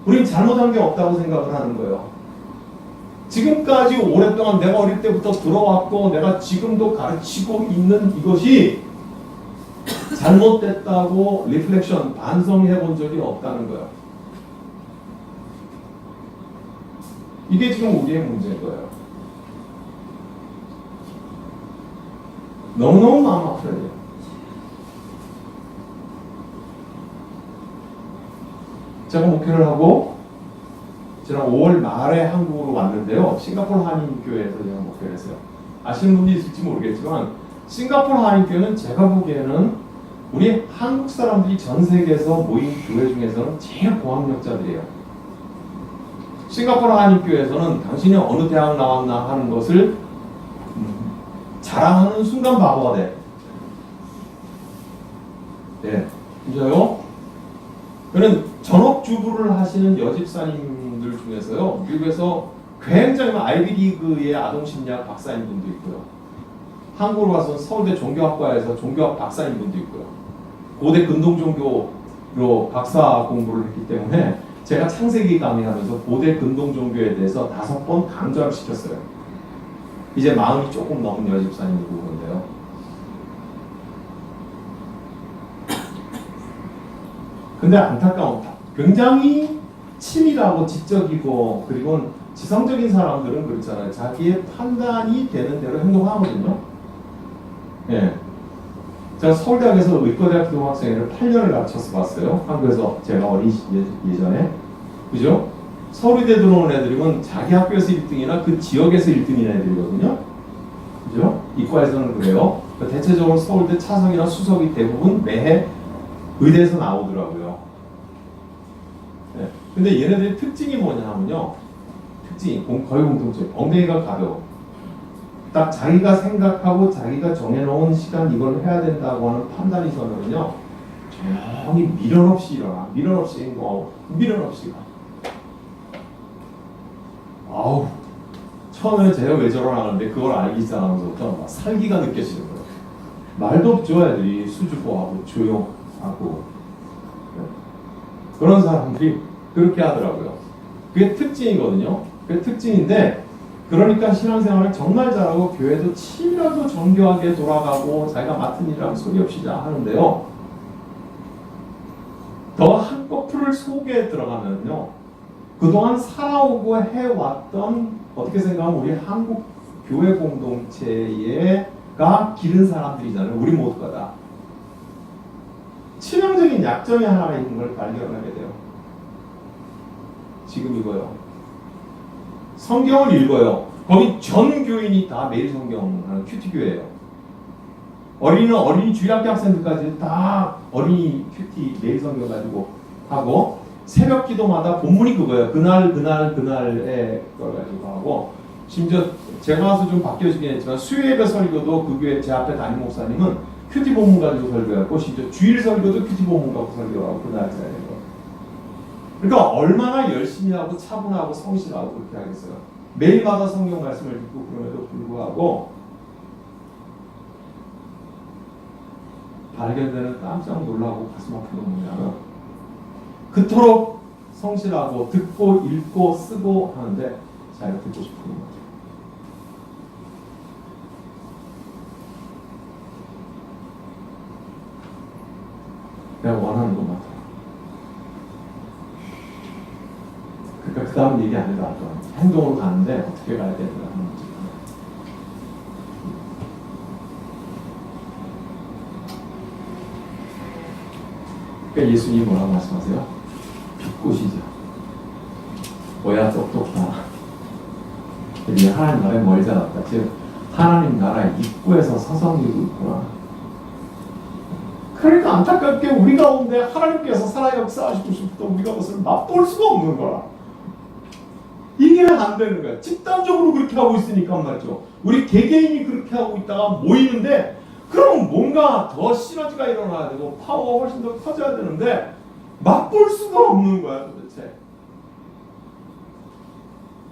우린 잘못한 게 없다고 생각을 하는 거예요. 지금까지 오랫동안 내가 어릴 때부터 들어왔고 내가 지금도 가르치고 있는 이것이 잘못됐다고 리플렉션, 반성해 본 적이 없다는 거예요. 이게 지금 우리의 문제인 거예요. 너무너무 마음 아파요. 제가 목회를 하고 지난 5월 말에 한국으로 왔는데요. 싱가포르 한인교회에서 제가 목회를 했어요. 아시는 분이 있을지 모르겠지만 싱가포르 한인교회는 제가 보기에는 우리 한국 사람들이 전 세계에서 모인 교회 중에서는 제일 고학력자들이에요. 싱가포르 한인교회에서는 당신이 어느 대학 나왔나 하는 것을 자랑하는 순간 바보가 돼. 네, 진짜요? 그는 전업주부를 하시는 여집사님들 중에서요, 미국에서 굉장히 아이비리그의 아동심리학 박사인 분도 있고요. 한국으로 와서 서울대 종교학과에서 종교학 박사인 분도 있고요. 고대 근동종교로 박사 공부를 했기 때문에 제가 창세기 강의하면서 고대 근동종교에 대해서 5번 강좌를 시켰어요. 이제 마흔이 조금 넘은 여집사님이고 그런데요. 근데 안타까운 굉장히 치밀하고 지적이고 그리고 지성적인 사람들은 그렇잖아요. 자기의 판단이 되는 대로 행동하거든요. 예. 제가 서울대학에서 의과대학 교환학생회를 8년을 가르쳐서 봤어요. 한국에서 제가 어린 예전에. 그죠? 서울대 들어온 애들이면 자기 학교에서 1등이나 그 지역에서 1등인 애들이거든요. 그죠? 이과에서는 그래요. 대체적으로 서울대 차석이나 수석이 대부분 매해 의대에서 나오더라고요. 네. 근데 얘네들의 특징이 뭐냐면요. 특징이 거의 공통점. 엉덩이가 가벼워. 딱 자기가 생각하고 자기가 정해놓은 시간 이걸 해야 된다고 하는 판단이 있으면요. 조용히 미련 없이 일어나. 미련 없이 미련 없이 가. 아우. 처음에는 제가 왜 저러나는데 그걸 알기 시작하면서부터 막 살기가 느껴지는 거예요. 말도 없죠. 애들이 수줍어하고 조용하고 그런 사람들이 그렇게 하더라고요. 그게 특징이거든요. 그게 특징인데 그러니까 신앙생활을 정말 잘하고 교회도 치밀하고 정교하게 돌아가고 자기가 맡은 일이랑 소리 없이 다 하는데요. 더 한꺼풀을 속에 들어가면요. 그동안 살아오고 해왔던 어떻게 생각하면 우리 한국 교회 공동체가 기른 사람들이잖아요. 우리 모두가 다. 치명적인 약점이 하나가 있는 걸 발견하게 돼요. 지금 이거요. 성경을 읽어요. 거기 전 교인이 다 매일 성경하는 큐티교회예요. 어린이는 어린이 주일학교 학생들까지 다 어린이 큐티 매일 성경 가지고 하고 새벽 기도마다 본문이 그거예요. 그날에 걸 가지고 하고 심지어 제가 와서 좀 바뀌어지긴 했지만 수요예배 설교도 그 교회 제 앞에 담임 목사님은 큐티 본문 가지고 설교하고 심지어 주일 설교도 큐티 본문 가지고 설교하고 그날 자야 되고 그러니까 얼마나 열심히 하고 차분하고 성실하고 그렇게 하겠어요. 매일마다 성경 말씀을 듣고 그럼에도 불구하고 발견되는 깜짝 놀라고 가슴 아픈 건 뭐냐면 그토록 성실하고 듣고 읽고 쓰고 하는데 자기가 듣고 싶은 거죠. 내가 원하는 것만 더. 그러니까 그 다음 얘기 안 해도 행동으로 가는데 어떻게 가야 되는가 하는 거죠. 그러니까 예수님이 뭐라고 말씀하세요? 빛꽃이죠. 뭐야 똑똑하다. 우리 하나님 나라에 멀지 않았다. 즉 하나님 나라의 입구에서 서성이고 있구나. 그러니까 안타깝게 우리 가운데 하나님께서 살아 역사하시고 싶던 우리가 그것을 맛볼 수가 없는 거라. 이게 안 되는 거야. 집단적으로 그렇게 하고 있으니까 말이죠. 우리 개개인이 그렇게 하고 있다가 모이는데 그럼 뭔가 더 시너지가 일어나야 되고 파워가 훨씬 더 커져야 되는데 맛볼 수가 없는 거야 도대체.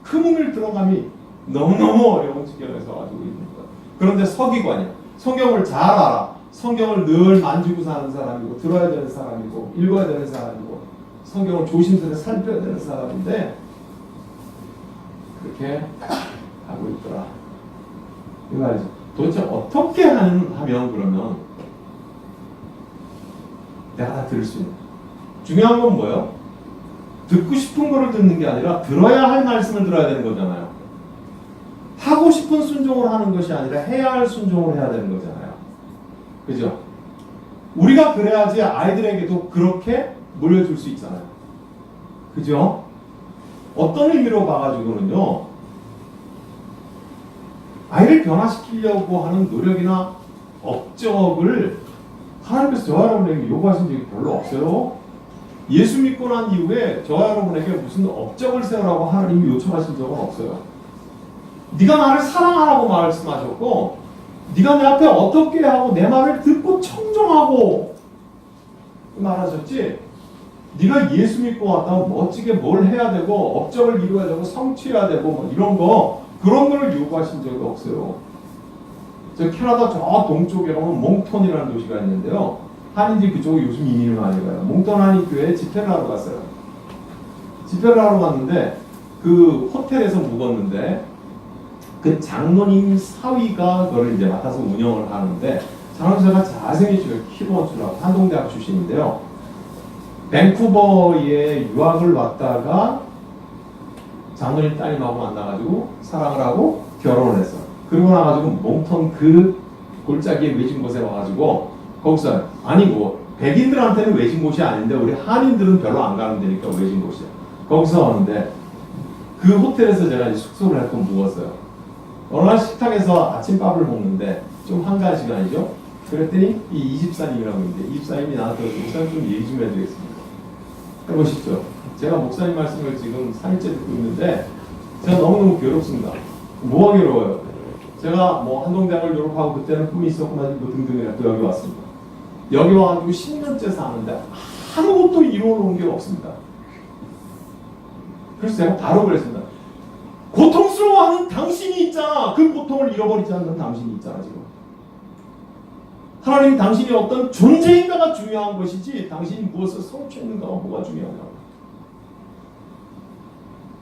그 문을 들어감이 너무너무 어려운 지경에서 가지고 있는 거야. 그런데 서기관이야. 성경을 잘 알아. 성경을 늘 만지고 사는 사람이고 들어야 되는 사람이고 읽어야 되는 사람이고 성경을 조심스레 살펴야 되는 사람인데 그렇게 하고 있더라. 이 말이죠. 도대체 어떻게 하면 그러면 내가 다 들을 수 있는 중요한 건 뭐예요? 듣고 싶은 거를 듣는 게 아니라 들어야 할 말씀을 들어야 되는 거잖아요. 하고 싶은 순종을 하는 것이 아니라 해야 할 순종을 해야 되는 거잖아요. 그죠? 우리가 그래야지 아이들에게도 그렇게 물려줄 수 있잖아요. 그죠? 어떤 의미로 봐가지고는요, 아이를 변화시키려고 하는 노력이나 업적을 하나님께서 저와 여러분에게 요구하신 적이 별로 없어요. 예수 믿고 난 이후에 저와 여러분에게 무슨 업적을 세우라고 하나님이 요청하신 적은 없어요. 네가 나를 사랑하라고 말씀하셨고 네가 내 앞에 어떻게 하고 내 말을 듣고 청종하고 말하셨지. 네가 예수 믿고 왔다고 멋지게 뭘 해야 되고 업적을 이루어야 되고 성취해야 되고 뭐 이런 거 그런 걸 요구하신 적이 없어요. 저 캐나다 저 동쪽에 가면 몽톤이라는 도시가 있는데요. 한인들이 그쪽에 요즘 이민을 많이 가요. 몽톤 한인교회에 집회를 하러 갔어요. 집회를 하러 갔는데 그 호텔에서 묵었는데 그 장로님 사위가 그걸 이제 맡아서 운영을 하는데 장로님가 잘생기시고 키로원수라고 한동대학 출신인데요. 밴쿠버에 유학을 왔다가 장로님 따님하고 만나가지고 사랑을 하고 결혼을 했어. 그러고 나가지고 몽턴 그 골짜기에 외진 곳에 와가지고 거기서 아니고 백인들한테는 외진 곳이 아닌데 우리 한인들은 별로 안 가는 데니까 외진 곳이야. 거기서 왔는데 그 호텔에서 제가 이제 숙소를 해서 묵었어요. 어느 날 식탁에서 아침밥을 먹는데 좀 한가한 시간이죠. 그랬더니 이 이집사님이라고 있는데 이집사님이 나한테 목사님 좀 얘기 좀 해드리겠습니다. 해보십시오. 제가 목사님 말씀을 지금 3일째 듣고 있는데 제가 너무너무 괴롭습니다. 뭐가 괴로워요? 제가 뭐 한동대학을 졸업하고 그때는 꿈이 있었구만 뭐 등등이라 또 여기 왔습니다. 여기 와가지고 10년째 사는데 아무것도 이루어놓은 게 없습니다. 그래서 제가 바로 그랬습니다. 고통스러워하는 당신이 있잖아. 그 고통을 잃어버리지 않는 당신이 있잖아 지금. 하나님 당신이 어떤 존재인가가 중요한 것이지 당신이 무엇을 성취했는가가 뭐가 중요한가.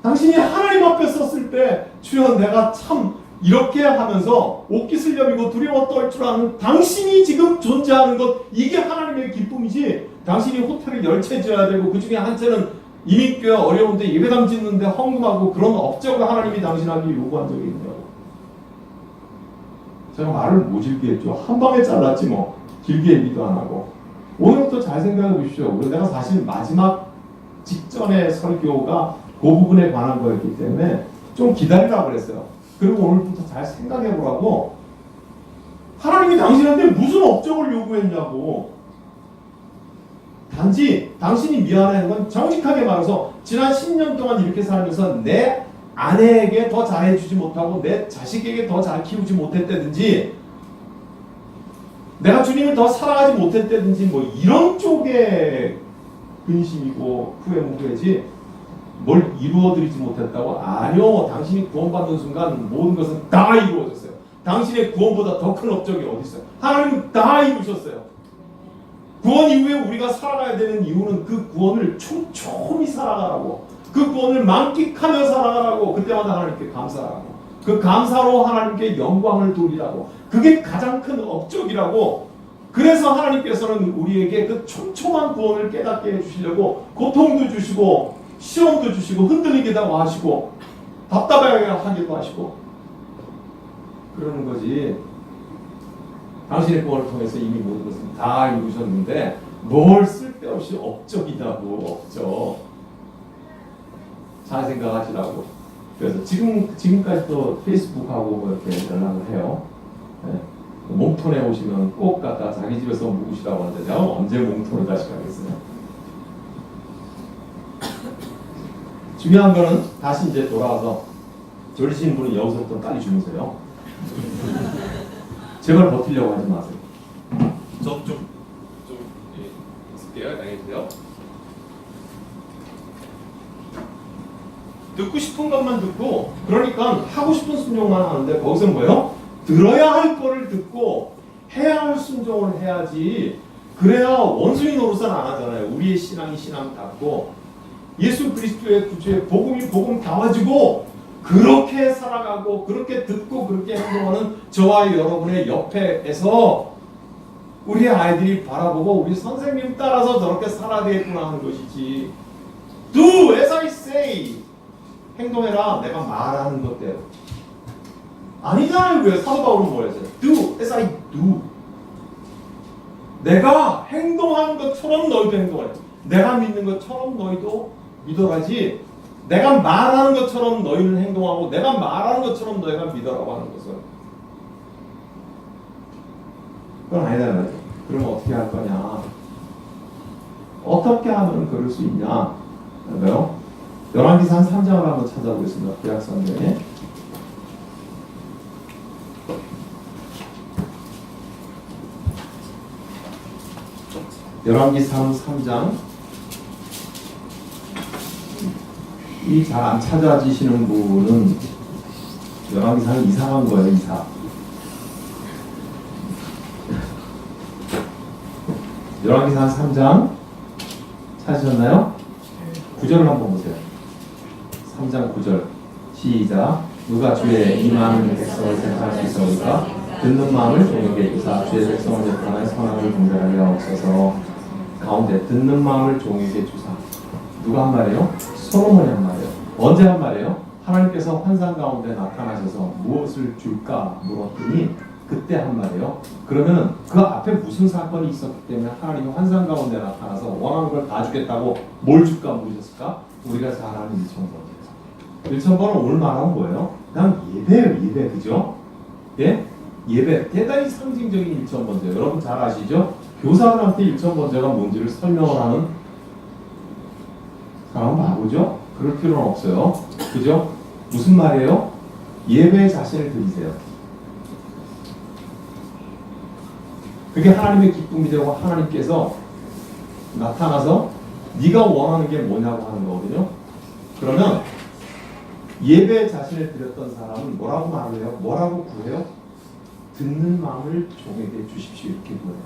당신이 하나님 앞에 섰을 때 주여 내가 참 이렇게 하면서 옷깃을 여미고 두려워 떨 줄 아는 당신이 지금 존재하는 것 이게 하나님의 기쁨이지 당신이 호텔을 10채 지어야 되고 그 중에 한 채는 이민교회 어려운데 예배당 짓는데 헌금하고 그런 업적을 하나님이 당신에게 요구한 적이 있냐고. 제가 말을 못 길게 했죠. 한 방에 잘랐지 뭐. 길게 얘기도 안 하고. 오늘부터 잘 생각해 보십시오. 내가 사실 마지막 직전의 설교가 그 부분에 관한 거였기 때문에 좀 기다리라고 그랬어요. 그리고 오늘부터 잘 생각해 보라고. 하나님이 당신한테 무슨 업적을 요구했냐고. 단지 당신이 미안해하는 건 정직하게 말해서 지난 10년 동안 이렇게 살면서 내 아내에게 더 잘해주지 못하고 내 자식에게 더 잘 키우지 못했다든지 내가 주님을 더 사랑하지 못했다든지 뭐 이런 쪽에 근심이고 후회지 뭘 이루어드리지 못했다고? 아니요. 당신이 구원받는 순간 모든 것은 다 이루어졌어요. 당신의 구원보다 더 큰 업적이 어디 있어요? 하나님은 다 이루셨어요. 구원 이후에 우리가 살아가야 되는 이유는 그 구원을 촘촘히 살아가라고, 그 구원을 만끽하며 살아가라고, 그때마다 하나님께 감사하라고, 그 감사로 하나님께 영광을 돌리라고, 그게 가장 큰 업적이라고. 그래서 하나님께서는 우리에게 그 촘촘한 구원을 깨닫게 해주시려고 고통도 주시고 시험도 주시고 흔들리기도 하시고 답답하게 하기도 하시고 그러는 거지. 당신의 구원을 통해서 이미 모든 것은 다 이루셨는데 뭘 쓸데없이 업적이냐고. 업적. 잘 생각하시라고. 그래서 지금까지도 페이스북하고 뭐 이렇게 연락을 해요. 네. 몸톤에 오시면 꼭 갖다 자기 집에서 묵으시라고 하는데 내가 언제 몸톤을 다시 가겠어요. 중요한 거는 다시 이제 돌아와서 졸리시는 분은 여기서부터 빨리 주무세요. 제발 버티려고 하지 마세요. 좀 있을게요. 양해해주세요. 듣고 싶은 것만 듣고, 그러니까 하고 싶은 순종만 하는데 거기서 뭐예요? 들어야 할 거를 듣고 해야 할 순종을 해야지. 그래야 원수인 노릇은 안 하잖아요. 우리의 신앙이 신앙답고 예수 그리스도의 구주의 복음이 복음다워지고 그렇게 살아가고 그렇게 듣고 그렇게 행동하는 저와 여러분의 옆에서 우리 아이들이 바라보고 우리 선생님 따라서 저렇게 살아야 되겠구나 하는 것이지. Do as I say. 행동해라. 내가 말하는 것대로. 아니잖아요. 왜 사도 바울은 뭐였어요? Do as I do. 내가 행동하는 것처럼 너희도 행동하라. 내가 믿는 것처럼 너희도 믿어라지. 내가 말하는 것처럼 너희는 행동하고 내가 말하는 것처럼 너희가 믿어라고 하는 것은 그건 아니잖아요. 그러면 어떻게 할 거냐? 어떻게 하면 그럴 수 있냐? 왜요? 열왕기상 3장을 한번 찾아보겠습니다. 구약성경에. 열왕기상 3장. 이 잘 안 찾아지시는 부분은 열왕기상이 이상한 거예요. 이상. 열왕기상 3장 찾으셨나요? 9절을 한번 보세요. 3장 9절 시작. 누가 주의 이 많은 백성을 택할 수 있사오리까? 듣는 마음을 종에게 주사 주의 백성을 재판하여 선악을 분별하게 하옵소서. 가운데 듣는 마음을 종에게 주사. 누가 한 말이에요? 솔로몬이 한 말이에요. 언제 한 말이에요? 하나님께서 환상 가운데 나타나셔서 무엇을 줄까 물었더니 그때 한 말이에요. 그러면 그 앞에 무슨 사건이 있었기 때문에 하나님이 환상 가운데 나타나서 원하는 걸 다 주겠다고 뭘 줄까 물으셨을까? 우리가 잘 아는 1,000번. 1,000번은 오늘 말하면 뭐예요? 그냥 예배예요. 예배. 그죠? 예? 예배. 대단히 상징적인 1,000번제. 여러분 잘 아시죠? 교사들한테 1,000번제가 뭔지를 설명을 하는 그럼 바보죠? 그럴 필요는 없어요. 그죠? 무슨 말이에요? 예배에 자신을 드리세요. 그게 하나님의 기쁨이 되고 하나님께서 나타나서 네가 원하는 게 뭐냐고 하는 거거든요. 그러면 예배에 자신을 드렸던 사람은 뭐라고 말을 해요? 뭐라고 구해요? 듣는 마음을 종에게 주십시오 이렇게 구해요.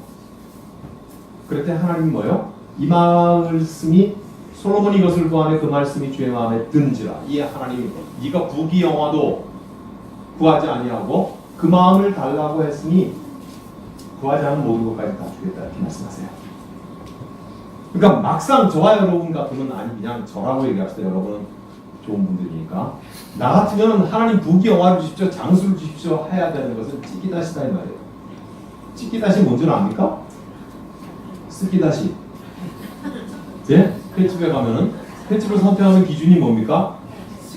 그럴 때 하나님 뭐예요? 이 말씀이 솔로몬이 이것을 구하매 그 말씀이 주의 마음에 든지라. 이 하나님이 네가 부귀영화도 구하지 아니하고 그 마음을 달라고 했으니 구하지 않은 모든 것까지 다 주겠다 이렇게 말씀하세요. 그러니까 막상 저와 여러분 같으면 아니 그냥 저라고 얘기합시다. 여러분은 좋은 분들이니까 나 같으면 하나님 부귀영화를 주십시오 장수를 주십시오 해야 되는 것은 찌기다시다 이 말이에요. 찌기다시 뭔지는 압니까? 쓰기다시. 예? 횟집에 가면은 횟집을 선택하는 기준이 뭡니까?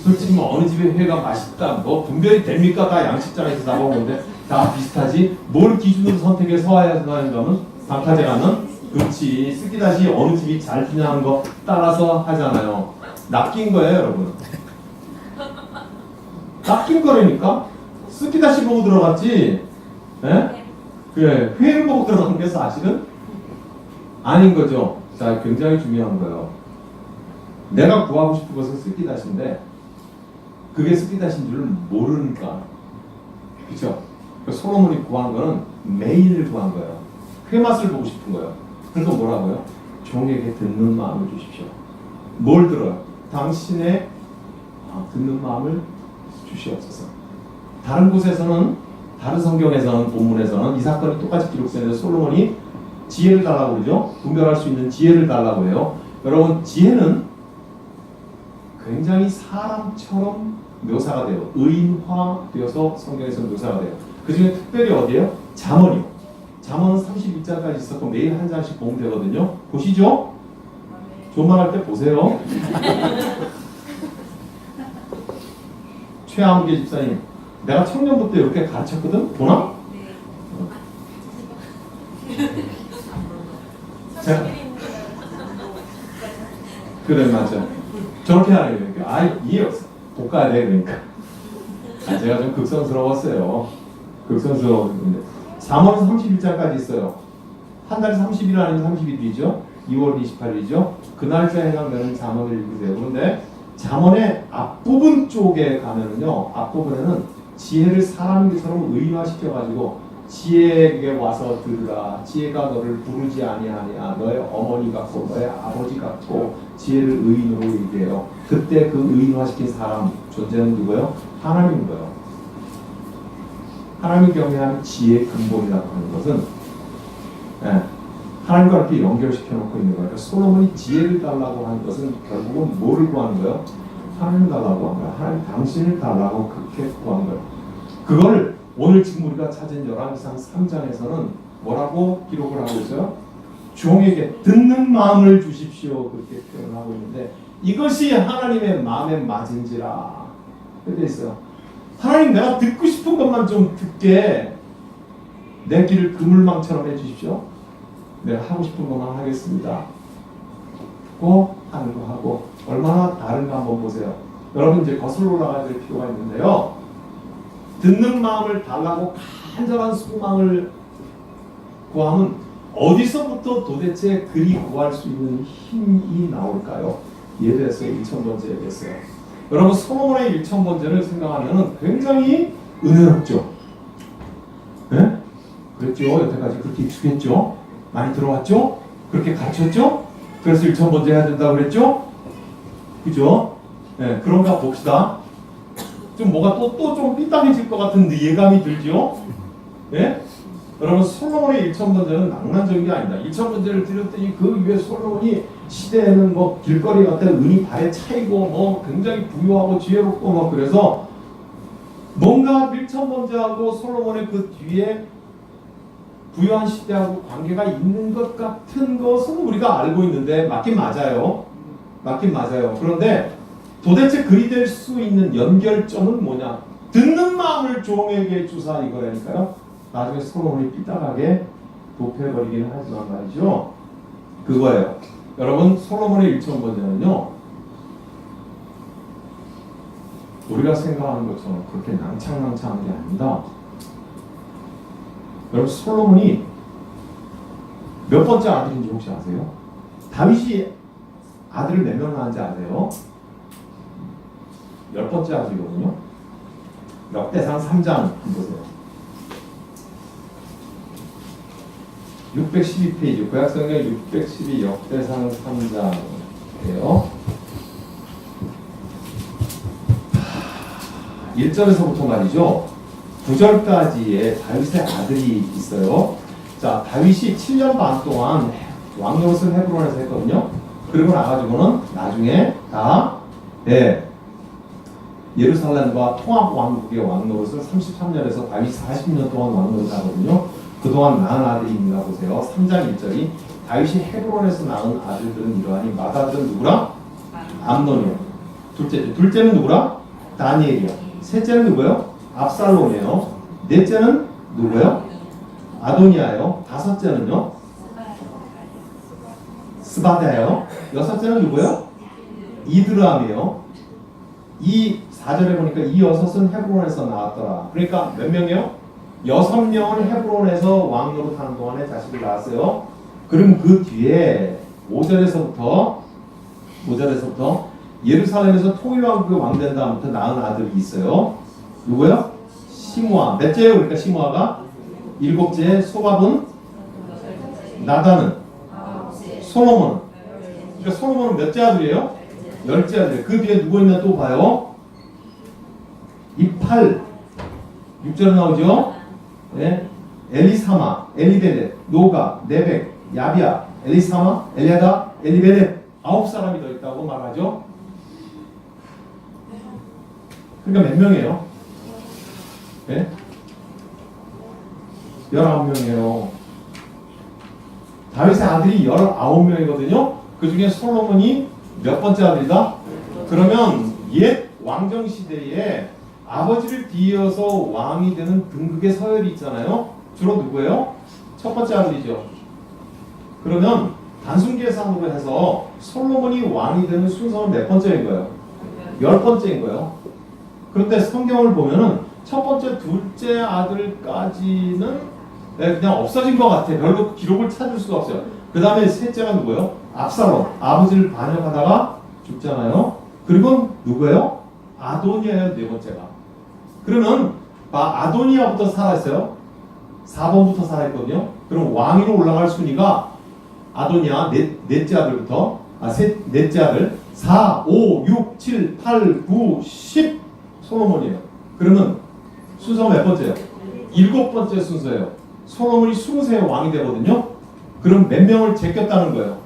솔직히 뭐 어느 집의 회가 맛있다 뭐 분별이 됩니까? 다 양식장에서 잡아오는데 다 비슷하지 뭘 기준으로 선택해서 해야 하는가면 방파제가는 그렇지 쓰기다시 어느 집이 잘 주냐는 거 따라서 하잖아요. 낚인 거예요 여러분. 낚인 거라니까 쓰기다시 보고 들어갔지. 예? 그래 회를 보고 들어간 게 사실은 아닌 거죠. 자 굉장히 중요한 거예요. 내가 구하고 싶은 것은 쓰기다시인데 그게 쓰기다시인 줄을 모르니까 그렇죠? 솔로몬이 구한 거는 매일 구한 거예요. 회맛을 보고 싶은 거예요. 그래서 뭐라고요? 종에게 듣는 마음을 주십시오. 뭘 들어요? 당신의 듣는 마음을 주시옵소서. 다른 곳에서는 다른 성경에서는 본문에서는 이 사건이 똑같이 기록되는데 솔로몬이 지혜를 달라고 그러죠. 분별할 수 있는 지혜를 달라고 해요. 여러분 지혜는 굉장히 사람처럼 묘사가 돼요. 의인화되어서 성경에서 묘사가 돼요. 그 중에 특별히 어디에요? 잠언이요. 잠언은 32장까지 있었고 매일 한 장씩 보면 되거든요. 보시죠. 조만할 때 보세요. 최아무개 집사님, 내가 청년부 때 이렇게 가르쳤거든? 보나? 자, 그래 맞아. 저렇게 하는 거예요. 아 이해 없어. 볶아야 돼 그러니까. 제가 좀 극성스러웠어요. 극성스러웠는데 3월 31일까지 있어요. 한 달에 30일 아니면 30일이죠. 2월 28일이죠. 그 날짜에 해당되는 잠언을 읽으세요. 그런데 잠언의 앞부분 쪽에 가면은요. 앞부분에는 지혜를 사람처럼 의인화시켜가지고 지혜에게 와서 들으라. 지혜가 너를 부르지 아니하냐. 너의 어머니 같고 너의 아버지 같고 지혜를 의인으로 얘기해요. 그때 그 의인화시킨 사람 존재는 누구예요? 하나님인 거예요. 하나님을 경외하는 지혜의 근본이라고 하는 것은 하나님과 이렇게 연결시켜 놓고 있는 거예요. 그러니까 솔로몬이 지혜를 달라고 하는 것은 결국은 뭐를 구하는 거예요? 하나님을 달라고 한 거예요. 하나님 당신을 달라고 그렇게 구한 거예요. 그걸 오늘 지금 우리가 찾은 열왕기상 3장에서는 뭐라고 기록을 하고 있어요? 종에게 듣는 마음을 주십시오 그렇게 표현을 하고 있는데 이것이 하나님의 마음에 맞은지라 그렇게 있어요. 하나님 내가 듣고 싶은 것만 좀 듣게 내 길을 그물망처럼 해주십시오. 내가 하고 싶은 것만 하겠습니다. 듣고 하는 거 하고 얼마나 다른가 한번 보세요. 여러분 이제 거슬러 올라가야 될 필요가 있는데요. 듣는 마음을 달라고 간절한 소망을 구하면 어디서부터 도대체 그리 구할 수 있는 힘이 나올까요? 예배에서의 1000번째 예배였어요. 여러분 솔로몬의 1000번째를 생각하면 굉장히 은혜롭죠. 네? 그랬죠. 여태까지 그렇게 익숙했죠. 많이 들어왔죠. 그렇게 가르쳤죠. 그래서 1000번째 해야 된다고 그랬죠. 그죠? 네, 그런가 봅시다. 좀 뭐가 또 좀 삐딱해질 것 같은 예감이 들죠. 네? 여러분 솔로몬의 1000번째는 낭만적인 게 아니다. 1000번째를 드렸더니 그 위에 솔로몬이 시대에는 뭐 길거리 같은 은이 발에 차이고 뭐 굉장히 부유하고 지혜롭고 뭐 그래서 뭔가 1000번째하고 솔로몬의 그 뒤에 부유한 시대하고 관계가 있는 것 같은 것은 우리가 알고 있는데 맞긴 맞아요. 맞긴 맞아요. 그런데 도대체 그리 될 수 있는 연결점은 뭐냐? 듣는 마음을 종에게 주사 이거라니까요. 나중에 솔로몬이 삐딱하게 도패버리기는 하지만 말이죠. 그거예요. 여러분 솔로몬의 1000번째는요. 우리가 생각하는 것처럼 그렇게 낭창낭창한 게 아닙니다. 여러분 솔로몬이 몇 번째 아들인지 혹시 아세요? 다윗이 아들을 몇 명 낳은지 아세요? 10번째 아들이거든요. 역대상 3장 한번 보세요. 612페이지 구약성경 612 역대상 3장이에요. 1절에서부터 말이죠. 9절까지의 다윗의 아들이 있어요. 자, 다윗이 7년 반 동안 왕노릇을 헤브론에서 했거든요. 그리고 나가지고는 나중에 다 예루살렘과 통합 왕국의 왕노릇을 33년에서 다윗 40년 동안 왕노릇 하거든요. 그동안 낳은 아들이 있나 보세요. 3장 1절이 다윗이 헤브론에서 낳은 아들들은 이러하니 맏아들은 누구라? 암논이요. 둘째는 누구라? 다니엘이요. 셋째는 누구요? 압살롬이에요. 넷째는 누구요? 아도니아요. 다섯째는요? 스바다요. 여섯째는 누구요? 이드람이요. 이 4절에 보니까 이 여섯은 헤브론에서 나왔더라. 그러니까 몇 명이요? 6명은 헤브론에서 왕노릇 하는 동안에 자식을 낳았어요. 그럼 그 뒤에 5절에서부터 예루살렘에서 통일왕국의 왕 된 다음부터 낳은 아들이 있어요. 누구요? 시므아. 몇째예요? 그러니까 시므아가 7째. 소밥은? 나단은? 솔로몬은? 그러니까 솔로몬은 몇째 아들이에요? 10째 아들. 그 뒤에 누구 있나 또 봐요. 이 6절에 나오죠? 네. 엘리사마, 엘리벨렛, 노가, 네벡, 야비야, 엘리사마, 엘리아다, 엘리벨렛 9사람이 더 있다고 말하죠. 그러니까 몇 명이에요? 네? 19명이에요. 다윗의 아들이 19명이거든요. 그 중에 솔로몬이 몇 번째 아들이다? 그러면 옛 왕정 시대에 아버지를 뒤이어서 왕이 되는 등극의 서열이 있잖아요. 주로 누구예요? 첫 번째 아들이죠. 그러면 단순 계산으로 해서 솔로몬이 왕이 되는 순서는 몇 번째인 거예요? 10번째인 거예요. 그런데 성경을 보면은 첫 번째, 둘째 아들까지는 그냥 없어진 것 같아. 별로 기록을 찾을 수가 없어요. 그 다음에 셋째가 누구예요? 압살롬. 아버지를 반역하다가 죽잖아요. 그리고 누구예요? 아도니아예요. 네 번째가. 그러면 아도니아부터 살아있어요. 4번부터 살아있거든요. 그럼 왕위로 올라갈 순위가 아도니아 넷째 아들부터 넷째 아들 4, 5, 6, 7, 8, 9, 10 솔로몬이에요. 그러면 순서가 몇 번째예요? 7번째 순서예요. 솔로몬이 20세에 왕이 되거든요. 그럼 몇 명을 제꼈다는 거예요?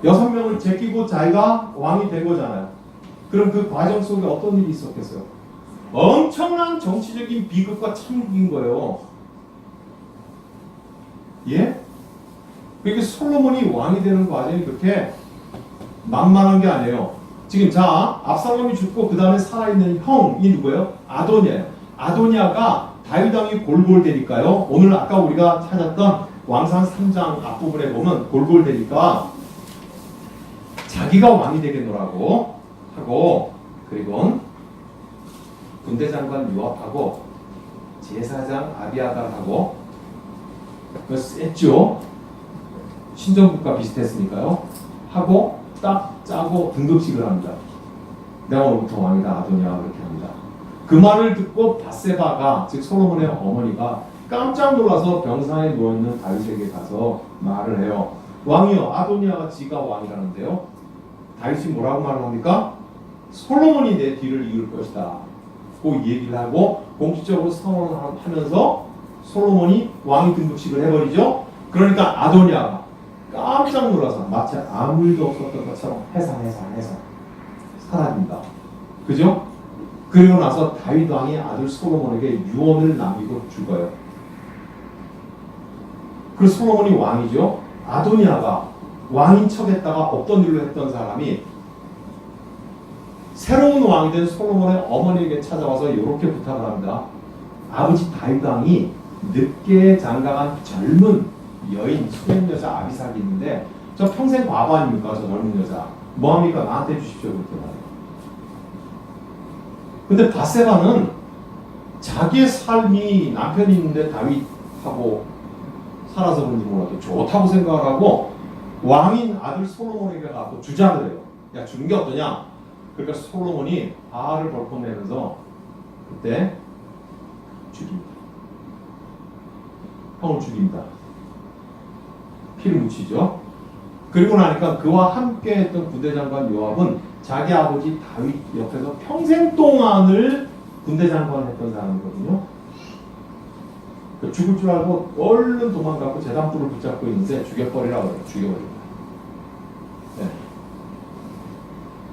6명을 제끼고 자기가 왕이 된 거잖아요. 그럼 그 과정 속에 어떤 일이 있었겠어요? 엄청난 정치적인 비극과 참극인 거예요. 예? 그러니까 솔로몬이 왕이 되는 과정이 그렇게 만만한 게 아니에요. 지금 자, 압살롬이 죽고 그 다음에 살아있는 형이 누구예요? 아도니아예요. 아도니아가 다윗 왕이 골골대니까요. 오늘 아까 우리가 찾았던 왕상 3장 앞부분에 보면 골골대니까 자기가 왕이 되겠노라고 하고, 그리고 군대 장관 요압하고 제사장 아비아달하고 그 셌죠. 신정국과 비슷했으니까요. 하고 딱 짜고 등급식을 합니다. 내가 오늘부터 왕이다 아도니아 그렇게 합니다. 그 말을 듣고 바세바가 즉 솔로몬의 어머니가 깜짝 놀라서 병상에 누워있는 다윗에게 가서 말을 해요. 왕이요, 아도니아가 지가 왕이라는데요. 다윗이 뭐라고 말을 합니까? 솔로몬이 내 뒤를 이을 것이다. 그 얘기를 하고 공식적으로 선언을 하면서 솔로몬이 왕위 등급식을 해버리죠. 그러니까 아도니아가 깜짝 놀라서 마치 아무 일도 없었던 것처럼 해산 사라진다. 그죠? 그리고 나서 다윗 왕이 아들 솔로몬에게 유언을 남기고 죽어요. 그 솔로몬이 왕이죠. 아도니아가 왕인 척했다가 없던 일로 했던 사람이 새로운 왕이 된 솔로몬의 어머니에게 찾아와서 이렇게 부탁을 합니다. 아버지 다윗 왕이 늦게 장가간 젊은 여인 수렘 여자 아비삭이 있는데 저 평생 과부 아닙니까? 저 젊은 여자 뭐합니까? 나한테 주십시오. 그렇게 말해요. 근데 바세바는 자기의 삶이 남편이 있는데 다윗하고 살아서 그런지 몰라도 좋다고 생각을 하고 왕인 아들 솔로몬에게 가서 주자를 해요. 야, 주는 게 어떠냐? 그러니까 솔로몬이 알을 벌컥 내면서 그때 죽입니다. 형을 죽입니다. 피를 묻히죠. 그리고 나니까 그와 함께 했던 군대장관 요압은 자기 아버지 다윗 옆에서 평생 동안을 군대장관 했던 사람이거든요. 죽을 줄 알고 얼른 도망가고 제단불을 붙잡고 있는데 죽여버리라고 해요. 죽여버립니다. 네.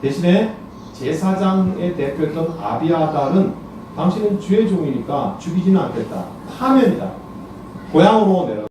대신에 제사장의 대표였던 아비아달은 당신은 주의 종이니까 죽이지는 않겠다. 파면이다. 고향으로 내려가.